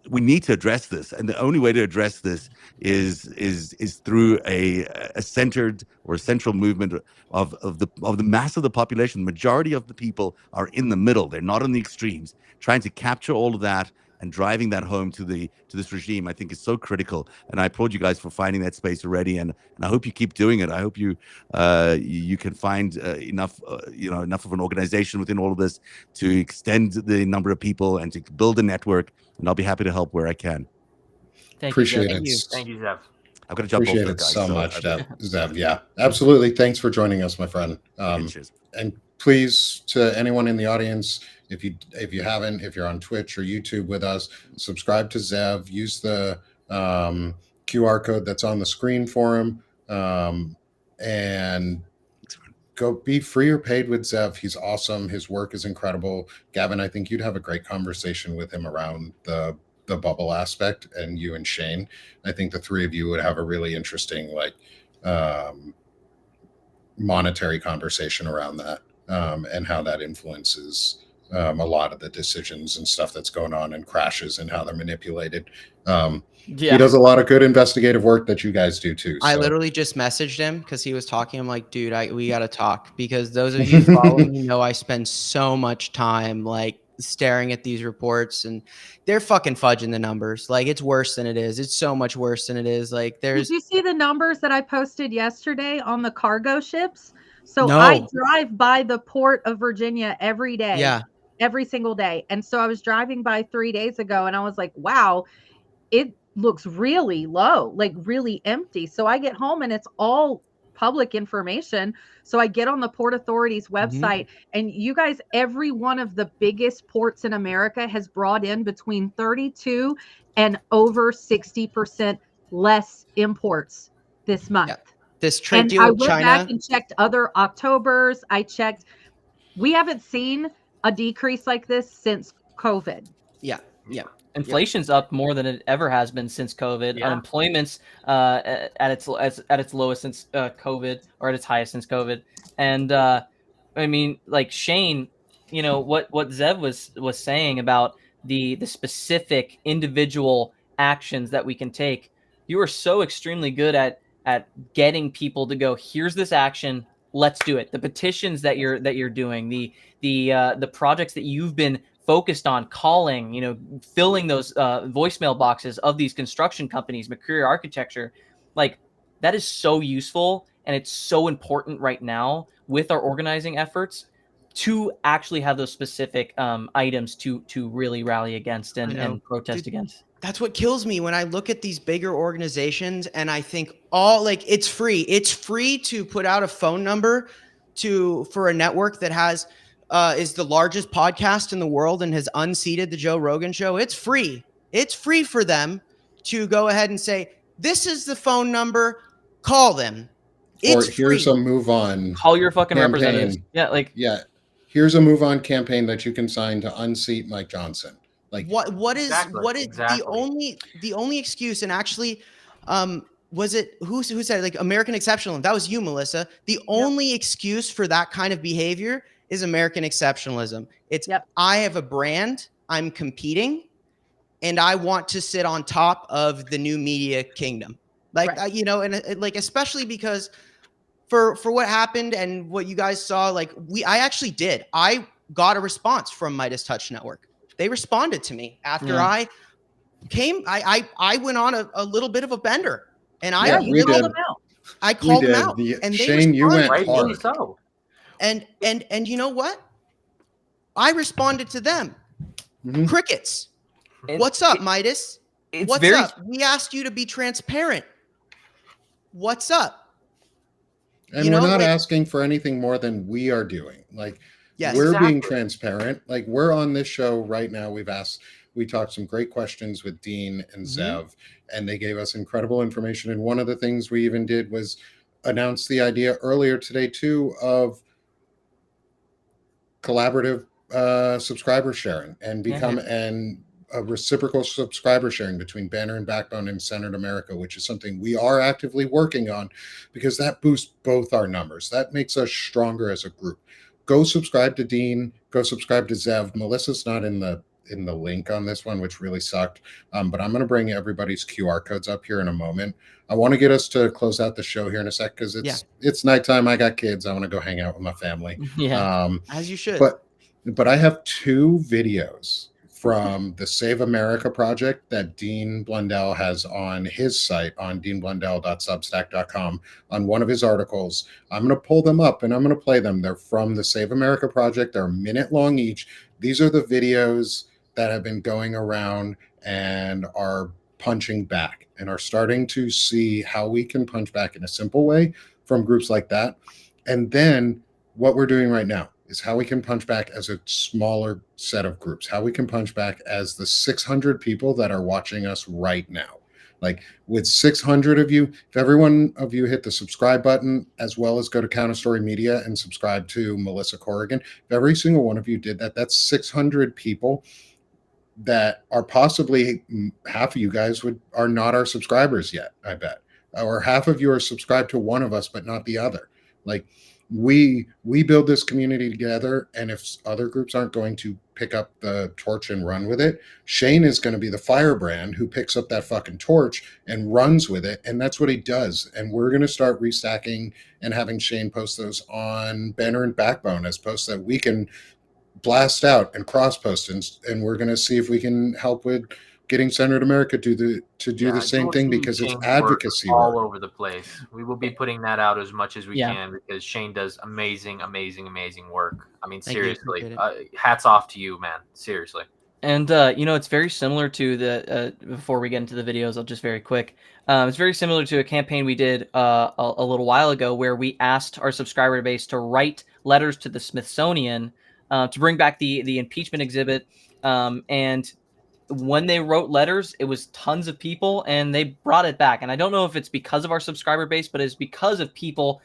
We need to address this, and the only way to address this is through a centered or a central movement of the mass of the population. The majority of the people are in the middle; they're not on the extremes. Trying to capture all of that and driving that home to this regime, I think, is so critical. And I applaud you guys for finding that space already, and I hope you keep doing it. I hope you can find enough of an organization within all of this to extend the number of people and to build a network. And I'll be happy to help where I can. Thank Appreciate you, it. Jeff. Thank you, Zev. I've got to jump Appreciate off, it guys. so much, I- Zev. Yeah, absolutely. Thanks for joining us, my friend. Okay, cheers. And please, to anyone in the audience, if you haven't, if you're on Twitch or YouTube with us, subscribe to Zev. Use the QR code that's on the screen for him, and go be free or paid with Zev. He's awesome. His work is incredible. Gavin, I think you'd have a great conversation with him around the bubble aspect, and you and Shane. I think the three of you would have a really interesting monetary conversation around that, and how that influences a lot of the decisions and stuff that's going on, and crashes and how they're manipulated. He does a lot of good investigative work that you guys do too. I so. literally just messaged him because he was talking. I'm like, dude, we got to talk, because those of you who follow me know I spend so much time staring at these reports, and they're fucking fudging the numbers. Like, it's worse than it is. It's so much worse than it is. Like, Did you see the numbers that I posted yesterday on the cargo ships? So No. I drive by the port of Virginia every day. Yeah. Every single day. And so I was driving by 3 days ago and I was like, wow, it looks really low, like really empty. So I get home and it's all public information. So I get on the Port Authority's website, and you guys, every one of the biggest ports in America has brought in between 32 and over 60% less imports this month. Yeah. This trade And deal I with went China. back and checked other Octobers. I checked. We haven't seen a decrease like this since COVID. Yeah. Inflation's up more than it ever has been since COVID. Yeah. Unemployment's at its lowest since COVID, or at its highest since COVID. And I mean, like Shane, you know what Zev was saying about the specific individual actions that we can take. You are so extremely good at getting people to go, here's this action, let's do it. The petitions that you're doing, the projects that you've been focused on, calling, you know, filling those voicemail boxes of these construction companies, McCreary Architecture, like that is so useful, and it's so important right now with our organizing efforts to actually have those specific items to really rally against and protest against. That's what kills me when I look at these bigger organizations and I think it's free. It's free to put out a phone number for a network that has is the largest podcast in the world and has unseated the Joe Rogan show. It's free. It's free for them to go ahead and say, this is the phone number, call them. It's Or here's free. a move on. Call your fucking campaign. representatives. Yeah, Here's a move on campaign that you can sign to unseat Mike Johnson. Like what is Exactly. the only excuse? And actually, was it who said it? Like American exceptionalism? That was you, Melissa. The only excuse for that kind of behavior is American exceptionalism. It's I have a brand, I'm competing, and I want to sit on top of the new media kingdom. Like and especially because for what happened and what you guys saw, I got a response from Midas Touch Network. They responded to me after I came. I went on a little bit of a bender, and I called them out. I called them out, and Shane, you went Rightfully hard. so. And you know what? I responded to them. Mhm. Crickets. What's up, Midas? What's up? We asked you to be transparent. What's up? And we're not asking for anything more than we are doing. Like, Yes, we're being exactly. transparent. Like, we're on this show right now. We talked some great questions with Dean and Zev, and they gave us incredible information. And one of the things we even did was announce the idea earlier today too of collaborative subscriber sharing and become a reciprocal subscriber sharing between Banner and Backbone and Centered America, which is something we are actively working on, because that boosts both our numbers. That makes us stronger as a group. Go subscribe to Dean. Go subscribe to Zev. Melissa's not in the link on this one, which really sucked. But I'm going to bring everybody's QR codes up here in a moment. I want to get us to close out the show here in a sec, because it's nighttime. I got kids. I want to go hang out with my family. as you should. But I have two videos from the Save America project that Dean Blundell has on his site on deanblundell.substack.com on one of his articles. I'm going to pull them up and I'm going to play them. They're from the Save America project. They're a minute long each. These are the videos that have been going around and are punching back and are starting to see how we can punch back in a simple way from groups like that. And then what we're doing right now is how we can punch back as a smaller set of groups, how we can punch back as the 600 people that are watching us right now. Like with 600 of you, if every one of you hit the subscribe button, as well as go to Counter Story Media and subscribe to Melissa Corrigan, if every single one of you did that, that's 600 people that are possibly half of you guys are not our subscribers yet, I bet. Or half of you are subscribed to one of us, but not the other. Like we build this community together, and if other groups aren't going to pick up the torch and run with it, Shane is going to be the firebrand who picks up that fucking torch and runs with it, and that's what he does. And we're going to start restacking and having Shane post those on Banner and Backbone as posts that we can blast out and cross post, and we're going to see if we can help with getting Centered America to do the same thing, because it's advocacy all work. over the place. We will be putting that out as much as we Yeah. can, because Shane does amazing work. I mean, Thank you. seriously, Appreciate hats off to you, man. Seriously. And it's very similar to the. Before we get into the videos, I'll just very quick. It's very similar to a campaign we did a little while ago, where we asked our subscriber base to write letters to the Smithsonian to bring back the impeachment exhibit. And when they wrote letters, it was tons of people, and they brought it back. And I don't know if it's because of our subscriber base, but it's because of people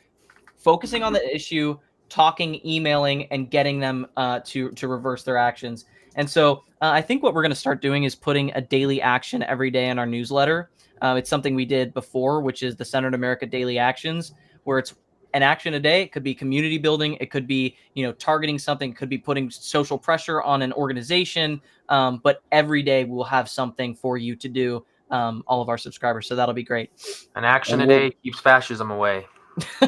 focusing on the issue, talking, emailing, and getting them to reverse their actions. And so I think what we're going to start doing is putting a daily action every day in our newsletter. It's something we did before, which is the Centered America Daily Actions, where it's an action a day. It could be community building. It could be, targeting something. It could be putting social pressure on an organization. But every day we'll have something for you to do, all of our subscribers. So that'll be great. An action a And day keeps fascism away.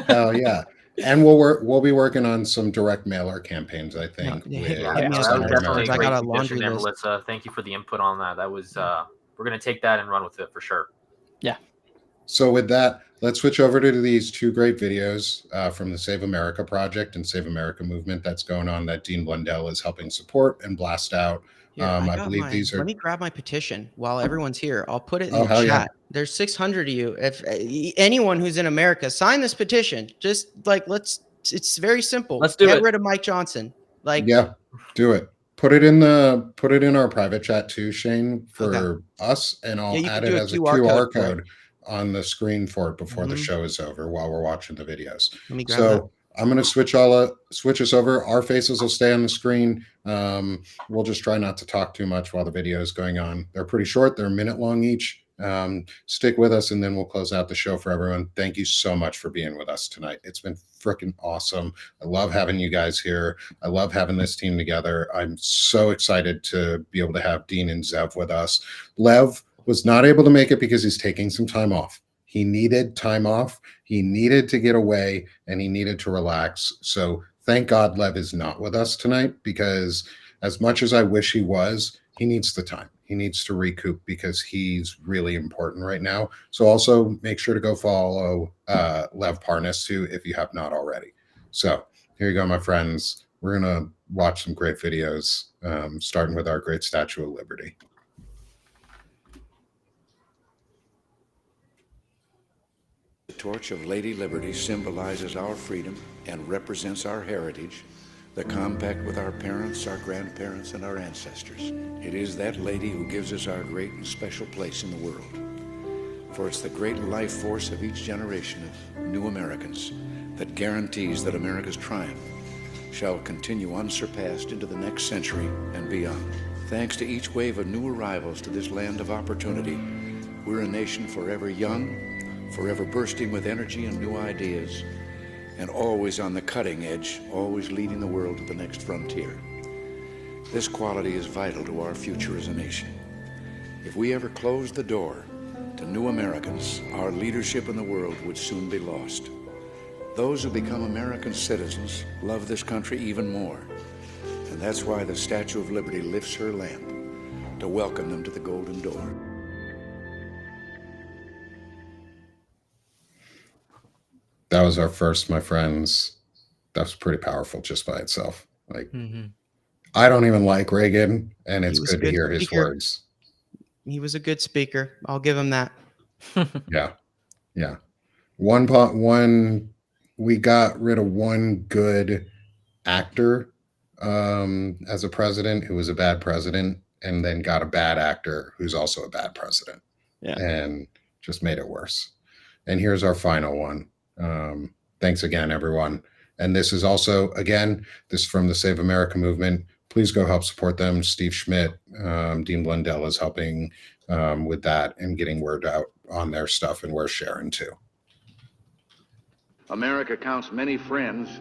Hell yeah. And we'll be working on some direct mailer campaigns, I think. Yeah, with hit me up that was on Centered that, definitely because a I great got a suggestion laundry there, list. Melissa. Thank you for the input on that. That was we're going to take that and run with it for sure. So with that, let's switch over to these two great videos from the Save America Project and Save America movement that's going on, that Dean Blundell is helping support and blast out. Here, I got believe these are. Let me grab my petition while everyone's here. I'll put it in Oh, the hell chat. yeah. There's 600 of you. If anyone who's in America, sign this petition. Just it's very simple. Let's do Get it. rid of Mike Johnson. Yeah, do it. Put it in our private chat too, Shane, for Okay. us, and I'll Yeah, you add can it do a as a QR QR code for it. code on the screen for it before the Mhm. show is over while we're watching the videos. Let me grab that. So I'm going to switch us over. Our faces will stay on the screen. We'll just try not to talk too much while the video is going on. They're pretty short. They're a minute long each. Stick with us, and then we'll close out the show for everyone. Thank you so much for being with us tonight. It's been freaking awesome. I love having you guys here. I love having this team together. I'm so excited to be able to have Dean and Zev with us. Lev was not able to make it because he's taking some time off. He needed time off. He needed to get away, and he needed to relax. So thank God Lev is not with us tonight, because as much as I wish he was, he needs the time. He needs to recoup, because he's really important right now. So also make sure to go follow Lev Parnas too, if you have not already. So here you go, my friends. We're going to watch some great videos, starting with our great Statue of Liberty. The torch of Lady Liberty symbolizes our freedom and represents our heritage, the compact with our parents, our grandparents, and our ancestors. It is that lady who gives us our great and special place in the world. For it's the great life force of each generation of new Americans that guarantees that America's triumph shall continue unsurpassed into the next century and beyond. Thanks to each wave of new arrivals to this land of opportunity, we're a nation forever young, forever bursting with energy and new ideas, and always on the cutting edge, always leading the world to the next frontier. This quality is vital to our future as a nation. If we ever closed the door to new Americans, our leadership in the world would soon be lost. Those who become American citizens love this country even more, and that's why the Statue of Liberty lifts her lamp to welcome them to the Golden Door. That was our first, my friends. That's pretty powerful just by itself. Like, Mm-hmm. I don't even like Reagan, and it's was good to good hear his speaker. words. he was a good speaker. I'll give him that. Yeah. Yeah. One, we got rid of one good actor as a president who was a bad president, and then got a bad actor who's also a bad president. Yeah. And just made it worse. And here's our final one. Thanks again, everyone. And this is also, again, this is from the Save America movement. Please go help support them. Steve Schmidt, Dean Blundell is helping with that and getting word out on their stuff, and we're sharing too. America counts many friends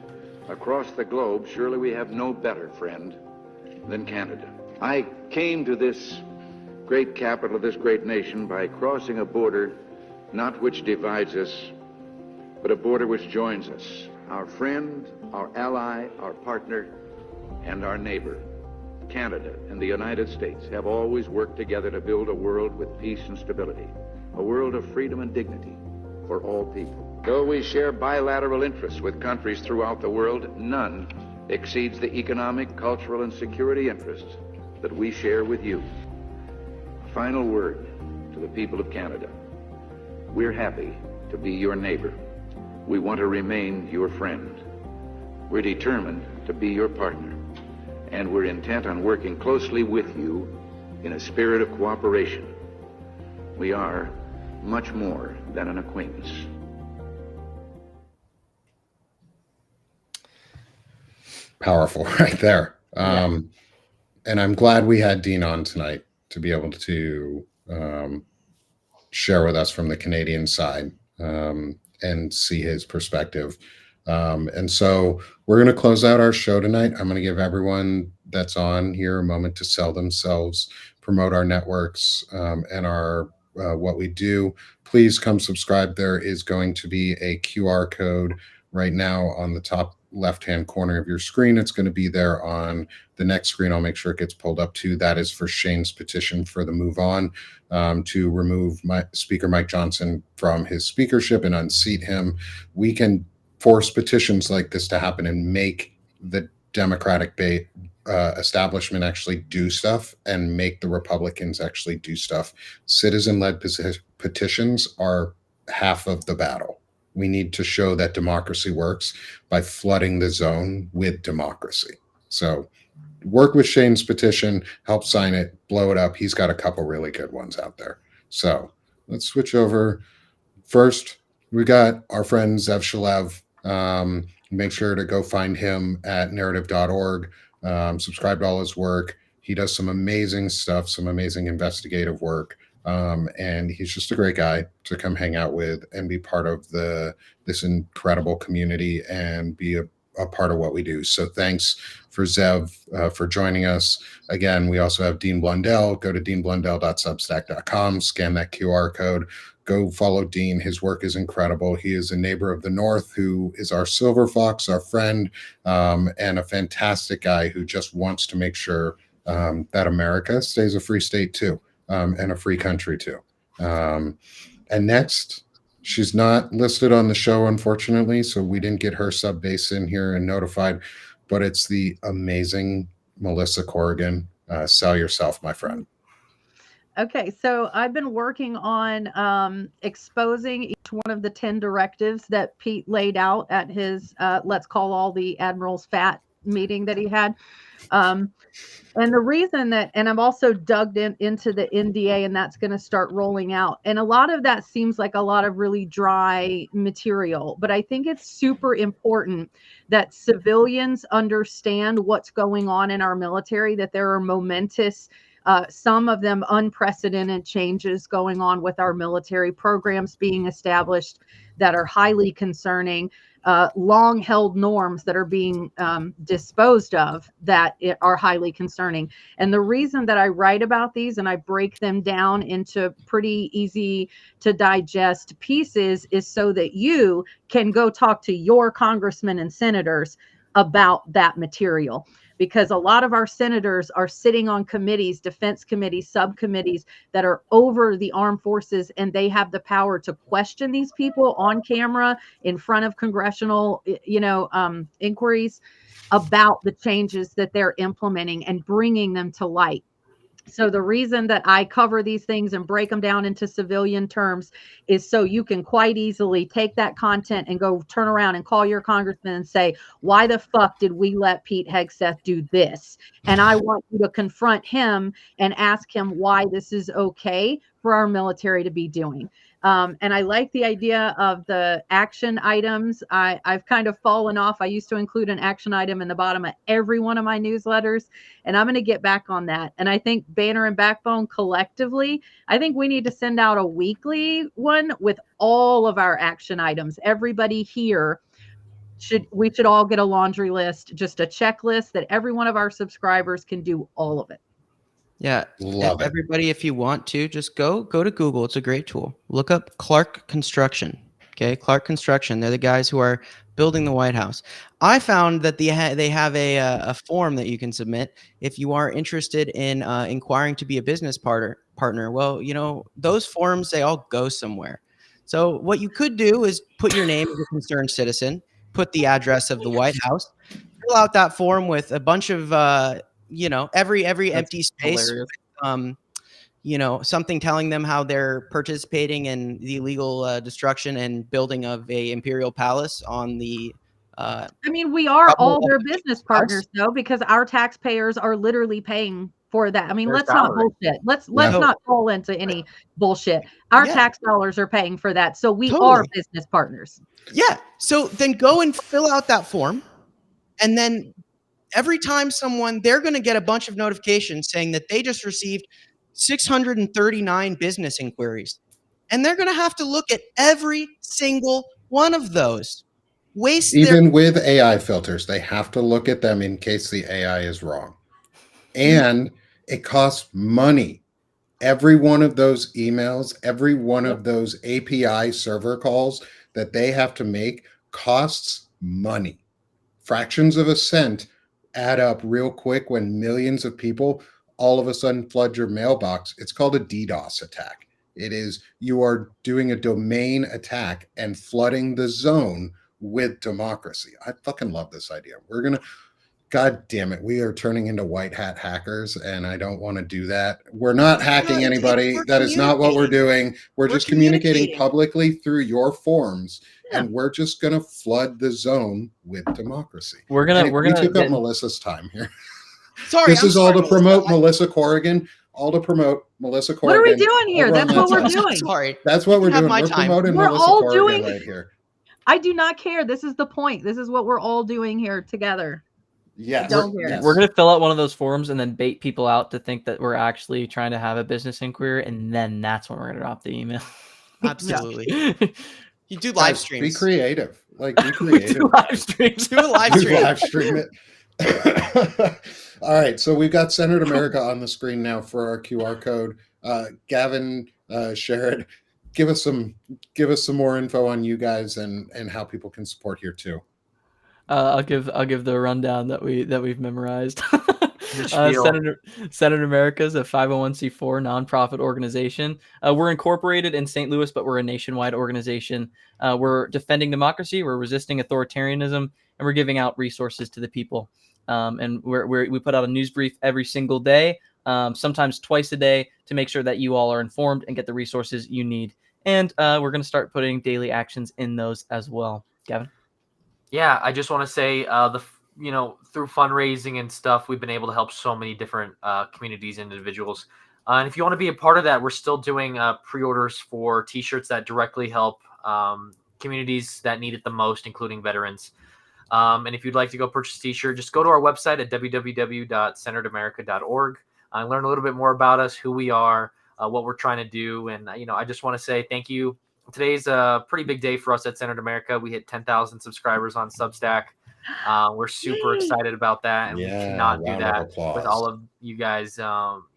across the globe. Surely we have no better friend than Canada. I came to this great capital of this great nation by crossing a border not which divides us, but a border which joins us. Our friend, our ally, our partner, and our neighbor, Canada and the United States, have always worked together to build a world with peace and stability, a world of freedom and dignity for all people. Though we share bilateral interests with countries throughout the world, none exceeds the economic, cultural, and security interests that we share with you. A final word to the people of Canada. We're happy to be your neighbor. We want to remain your friend. We're determined to be your partner, and we're intent on working closely with you in a spirit of cooperation. We are much more than an acquaintance. Powerful right there. And I'm glad we had Dean on tonight to be able to share with us from the Canadian side and see his perspective. And so we're going to close out our show tonight. I'm going to give everyone that's on here a moment to sell themselves, promote our networks and our what we do. Please come subscribe. There is going to be a QR code right now on the top left-hand corner of your screen. It's going to be there on the next screen. I'll make sure it gets pulled up too. That is for Shane's petition for the move on to remove Speaker Mike Johnson from his speakership and unseat him. We can force petitions like this to happen and make the Democratic establishment actually do stuff and make the Republicans actually do stuff. Citizen-led petitions are half of the battle. We need to show that democracy works by flooding the zone with democracy. So work with Shane's petition, help sign it, blow it up. He's got a couple really good ones out there. So let's switch over. First, we got our friend Zev Shalev. Make sure to go find him at narrative.org. Subscribe to all his work. He does some amazing stuff, some amazing investigative work. And he's just a great guy to come hang out with and be part of this incredible community and be a part of what we do. So thanks for Zev for joining us. Again, we also have Dean Blundell. Go to deanblundell.substack.com, scan that QR code. Go follow Dean. His work is incredible. He is a neighbor of the North who is our silver fox, our friend, and a fantastic guy who just wants to make sure that America stays a free state too. And a free country too. And next, she's not listed on the show, unfortunately, so we didn't get her sub base in here and notified, but it's the amazing Melissa Corrigan. Sell yourself, my friend. Okay, so I've been working on exposing each one of the 10 directives that Pete laid out at his Let's Call All the Admirals Fat meeting that he had. And the reason that, and I've also dug into the NDA, and that's going to start rolling out. And a lot of that seems like a lot of really dry material, but I think it's super important that civilians understand what's going on in our military, that there are momentous, some of them unprecedented changes going on with our military, programs being established that are highly concerning. Long held norms that are being disposed of that are highly concerning. And the reason that I write about these and I break them down into pretty easy to digest pieces is so that you can go talk to your congressmen and senators about that material. Because a lot of our senators are sitting on committees, defense committees, subcommittees that are over the armed forces, and they have the power to question these people on camera in front of congressional, inquiries about the changes that they're implementing and bringing them to light. So the reason that I cover these things and break them down into civilian terms is so you can quite easily take that content and go turn around and call your congressman and say, why the fuck did we let Pete Hegseth do this? And I want you to confront him and ask him why this is okay for our military to be doing. And I like the idea of the action items. I've kind of fallen off. I used to include an action item in the bottom of every one of my newsletters, and I'm going to get back on that. And I think Banner and Backbone collectively, I think we need to send out a weekly one with all of our action items. Everybody here we should all get a laundry list, just a checklist that every one of our subscribers can do all of it. Yeah, Love it. everybody, if you want to, just go to Google. It's a great tool. Look up Clark Construction. Okay, Clark Construction. They're the guys who are building the White House. I found that they have a form that you can submit if you are interested in inquiring to be a business partner. Well, you know, those forms, they all go somewhere. So what you could do is put your name as a concerned citizen, put the address of the White House, fill out that form with a bunch of every empty space, something telling them how they're participating in the illegal destruction and building of a imperial palace on the I mean, we are all their business partners though, because our taxpayers are literally paying for that. I mean, let's not bullshit. Let's not fall into any bullshit. Our tax dollars are paying for that. So we are business partners. Yeah. So then go and fill out that form, and then every time they're going to get a bunch of notifications saying that they just received 639 business inquiries. And they're going to have to look at every single one of those. Even with AI filters, they have to look at them in case the AI is wrong. And it costs money. Every one of those emails, every one of those API server calls that they have to make costs money. Fractions of a cent add up real quick when millions of people all of a sudden flood your mailbox. It's called a DDoS attack. It is, you are doing a domain attack and flooding the zone with democracy. I fucking love this idea. God damn it, we are turning into white hat hackers, and I don't want to do that. We're not hacking anybody. That is not what we're doing. We're just communicating publicly through your forms. And we're just gonna flood the zone with democracy. We took up Melissa's time here. Sorry, this is all to promote Melissa Corrigan. All to promote Melissa Corrigan. What are we doing here? That's what we're doing. Sorry, that's what we're doing. We're promoting Melissa Corrigan right here. I do not care. This is the point. This is what we're all doing here together. Yes. We're going to fill out one of those forms and then bait people out to think that we're actually trying to have a business inquiry, and then that's when we're going to drop the email. Absolutely. You do live streams. Be creative. Be creative. Do live streams. Do a live stream. Live stream it. All right. So we've got Centered America on the screen now for our QR code. Gavin, Sherrod, give us some more info on you guys and how people can support here too. I'll give the rundown that we've memorized. Centered America is a 501c4 nonprofit organization. We're incorporated in St. Louis, but we're a nationwide organization. We're defending democracy, we're resisting authoritarianism, and we're giving out resources to the people. And we put out a news brief every single day, sometimes twice a day, to make sure that you all are informed and get the resources you need. And we're going to start putting daily actions in those as well. Gavin? Yeah, I just want to say through fundraising and stuff, we've been able to help so many different communities and individuals. And if you want to be a part of that, we're still doing pre-orders for T-shirts that directly help communities that need it the most, including veterans. And if you'd like to go purchase a T-shirt, just go to our website at www.centeredamerica.org and learn a little bit more about us, who we are, what we're trying to do. And, I just want to say thank you. Today's a pretty big day for us at Centered America. We hit 10,000 subscribers on Substack. We're super excited about that, and we cannot do that with all of you guys.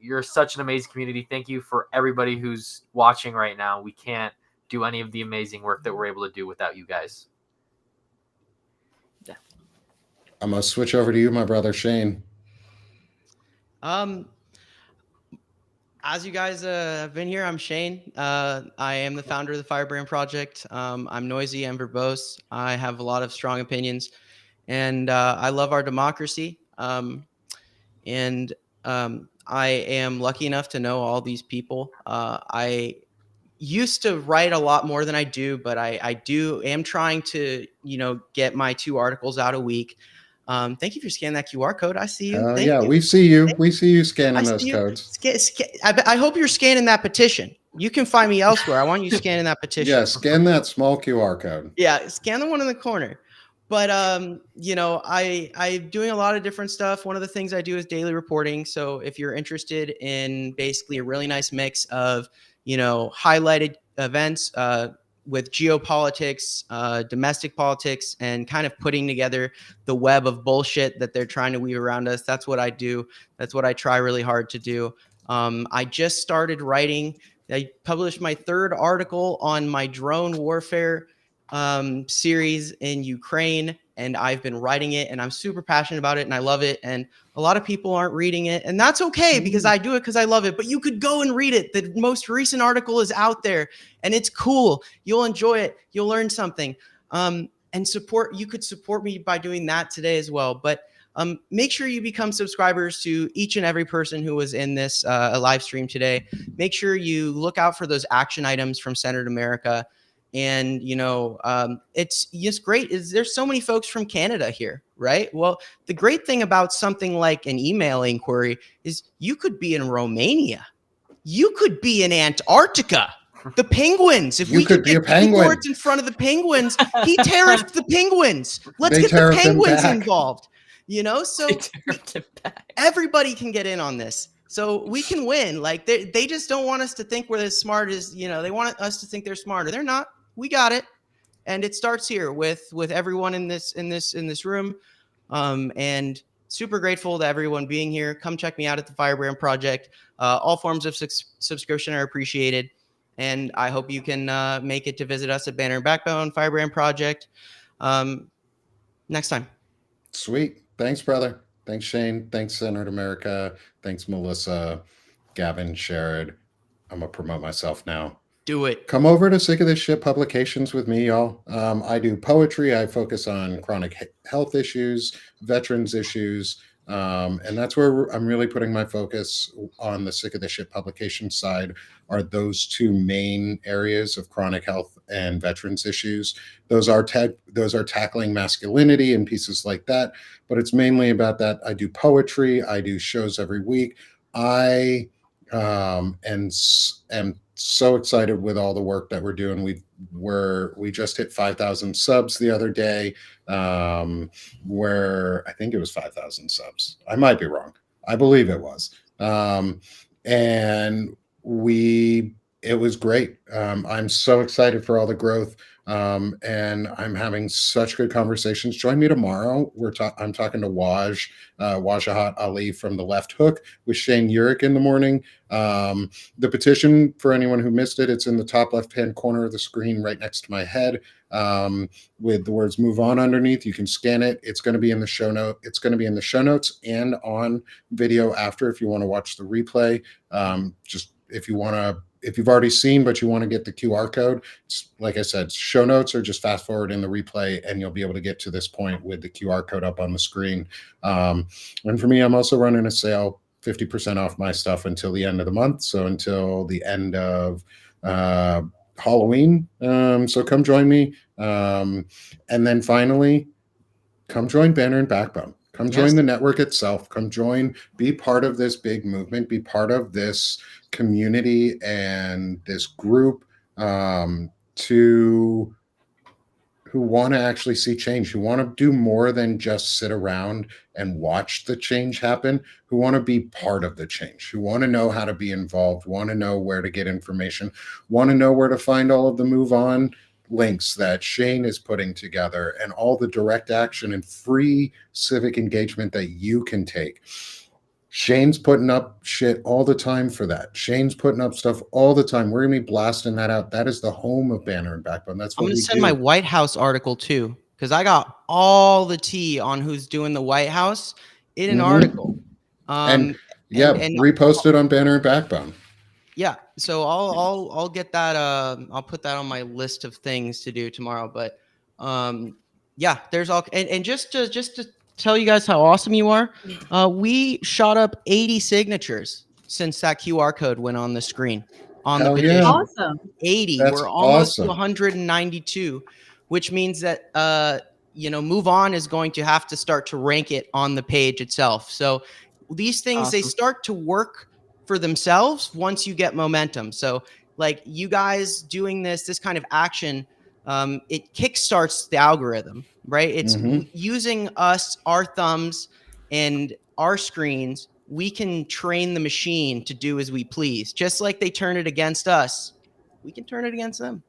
You're such an amazing community. Thank you for everybody who's watching right now. We can't do any of the amazing work that we're able to do without you guys. Yeah. I'm going to switch over to you, my brother, Shane. As you guys have been here, I'm Shane. I am the founder of the Firebrand Project. I'm noisy, I'm verbose. I have a lot of strong opinions, and I love our democracy. And I am lucky enough to know all these people. I used to write a lot more than I do, but I am trying to, get my 2 articles out a week. Thank you for scanning that QR code. I see you. Thank Yeah, you. we see you. Thank We see you I scanning see those you. codes. I hope you're scanning that petition. You can find me elsewhere. I want you scanning that petition. Yeah, scan that small QR code. Yeah, scan the one in the corner. But I'm doing a lot of different stuff. One of the things I do is daily reporting. So if you're interested in basically a really nice mix of, highlighted events with geopolitics, domestic politics, and kind of putting together the web of bullshit that they're trying to weave around us, that's what I do. That's what I try really hard to do. I just started writing. I published my 3rd article on my drone warfare series in Ukraine, and I've been writing it, and I'm super passionate about it, and I love it. And a lot of people aren't reading it, and that's okay because I do it because I love it. But you could go and read it. The most recent article is out there, and it's cool. You'll enjoy it. You'll learn something. And you could support me by doing that today as well. But make sure you become subscribers to each and every person who was in this live stream today. Make sure you look out for those action items from Centered America. And, it's just great. There's so many folks from Canada here, right? Well, the great thing about something like an email inquiry is you could be in Romania. You could be in Antarctica. The penguins. If we could get keyboards in front of the penguins, he tariffed the penguins. Let's get the penguins involved. So everybody can get in on this. So we can win. Like they just don't want us to think we're as smart as, they want us to think they're smarter. They're not. We got it. And it starts here with everyone in this room. And super grateful to everyone being here. Come check me out at the Firebrand Project. All forms of subscription are appreciated. And I hope you can make it to visit us at Banner and Backbone, Firebrand Project next time. Sweet. Thanks, brother. Thanks, Shane. Thanks, Centered America. Thanks, Melissa, Gavin, Sherrod. I'm going to promote myself now. Do it. Come over to Sick of This Shit Publications with me, y'all. I do poetry. I focus on chronic health issues, veterans issues, and that's where I'm really putting my focus on the Sick of This Shit publication side are those 2 main areas of chronic health and veterans issues. Those are tackling masculinity and pieces like that, but it's mainly about that. I do poetry. I do shows every week. I am so excited with all the work that we're doing. We just hit 5,000 subs the other day, where I think it was 5,000 subs. I might be wrong. I believe it was. And it was great. I'm so excited for all the growth. And I'm having such good conversations. Join me tomorrow. I'm talking to Wajahat Ali from The Left Hook with Shane Urich in the morning. The petition, for anyone who missed it, it's in the top left-hand corner of the screen right next to my head with the words "Move On" underneath. You can scan it. It's going to be in the show note. It's going to be in the show notes and on video after if you want to watch the replay. Just if you've already seen, but you want to get the QR code, like I said, show notes or just fast forward in the replay and you'll be able to get to this point with the QR code up on the screen. And for me, I'm also running a sale, 50% off my stuff until the end of the month. So until the end of Halloween. So come join me. And then finally, come join Banner and Backbone. Come join the network itself. Come join, be part of this big movement, be part of this community and this group who want to actually see change, who want to do more than just sit around and watch the change happen, who want to be part of the change, who want to know how to be involved, want to know where to get information, want to know where to find all of the Move On links that Shane is putting together and all the direct action and free civic engagement that you can take. Shane's putting up shit all the time for that. Shane's putting up stuff all the time. We're going to be blasting that out. That is the home of Banner and Backbone. That's what I'm going to we send do. my White House article too, because I got all the tea on who's doing the White House in an article. Repost it on Banner and Backbone. Yeah, so I'll get that. I'll put that on my list of things to do tomorrow. But yeah, there's all and just to tell you guys how awesome you are. We shot up 80 signatures since that QR code went on the screen on Hell the yeah. petition. Awesome. 80. That's We're almost awesome. to 192, which means that Move On is going to have to start to rank it on the page itself. So these things, they Awesome. start to work for themselves once you get momentum. So like you guys doing this kind of action, it kickstarts the algorithm, right? It's using us, our thumbs and our screens. We can train the machine to do as we please. Just like they turn it against us, we can turn it against them.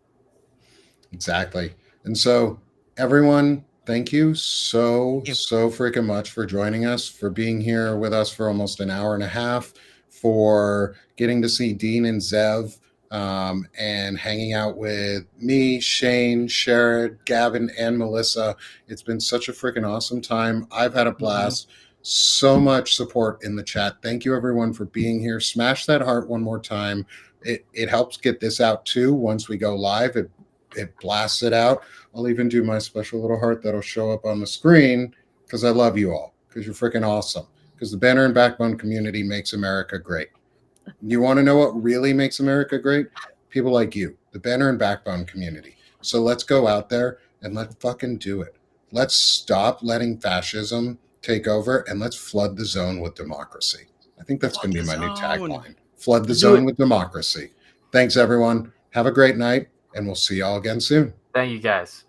Exactly. And so, everyone, thank you so freaking much for joining us, for being here with us for almost an hour and a half, for getting to see Dean and Zev, and hanging out with me, Shane, Sherrod, Gavin, and Melissa. It's been such a freaking awesome time. I've had a blast. So much support in the chat. Thank you, everyone, for being here. Smash that heart one more time. It helps get this out too. Once we go live, it blasts it out. I'll even do my special little heart that'll show up on the screen because I love you all, because you're freaking awesome, because the Banner and Backbone community makes America great. You want to know what really makes America great? People like you, the Banner and Backbone community. So let's go out there and let's fucking do it. Let's stop letting fascism take over and let's flood the zone with democracy. I think that's going to be my new tagline. Flood the zone with democracy. Thanks, everyone. Have a great night, and we'll see y'all again soon. Thank you, guys.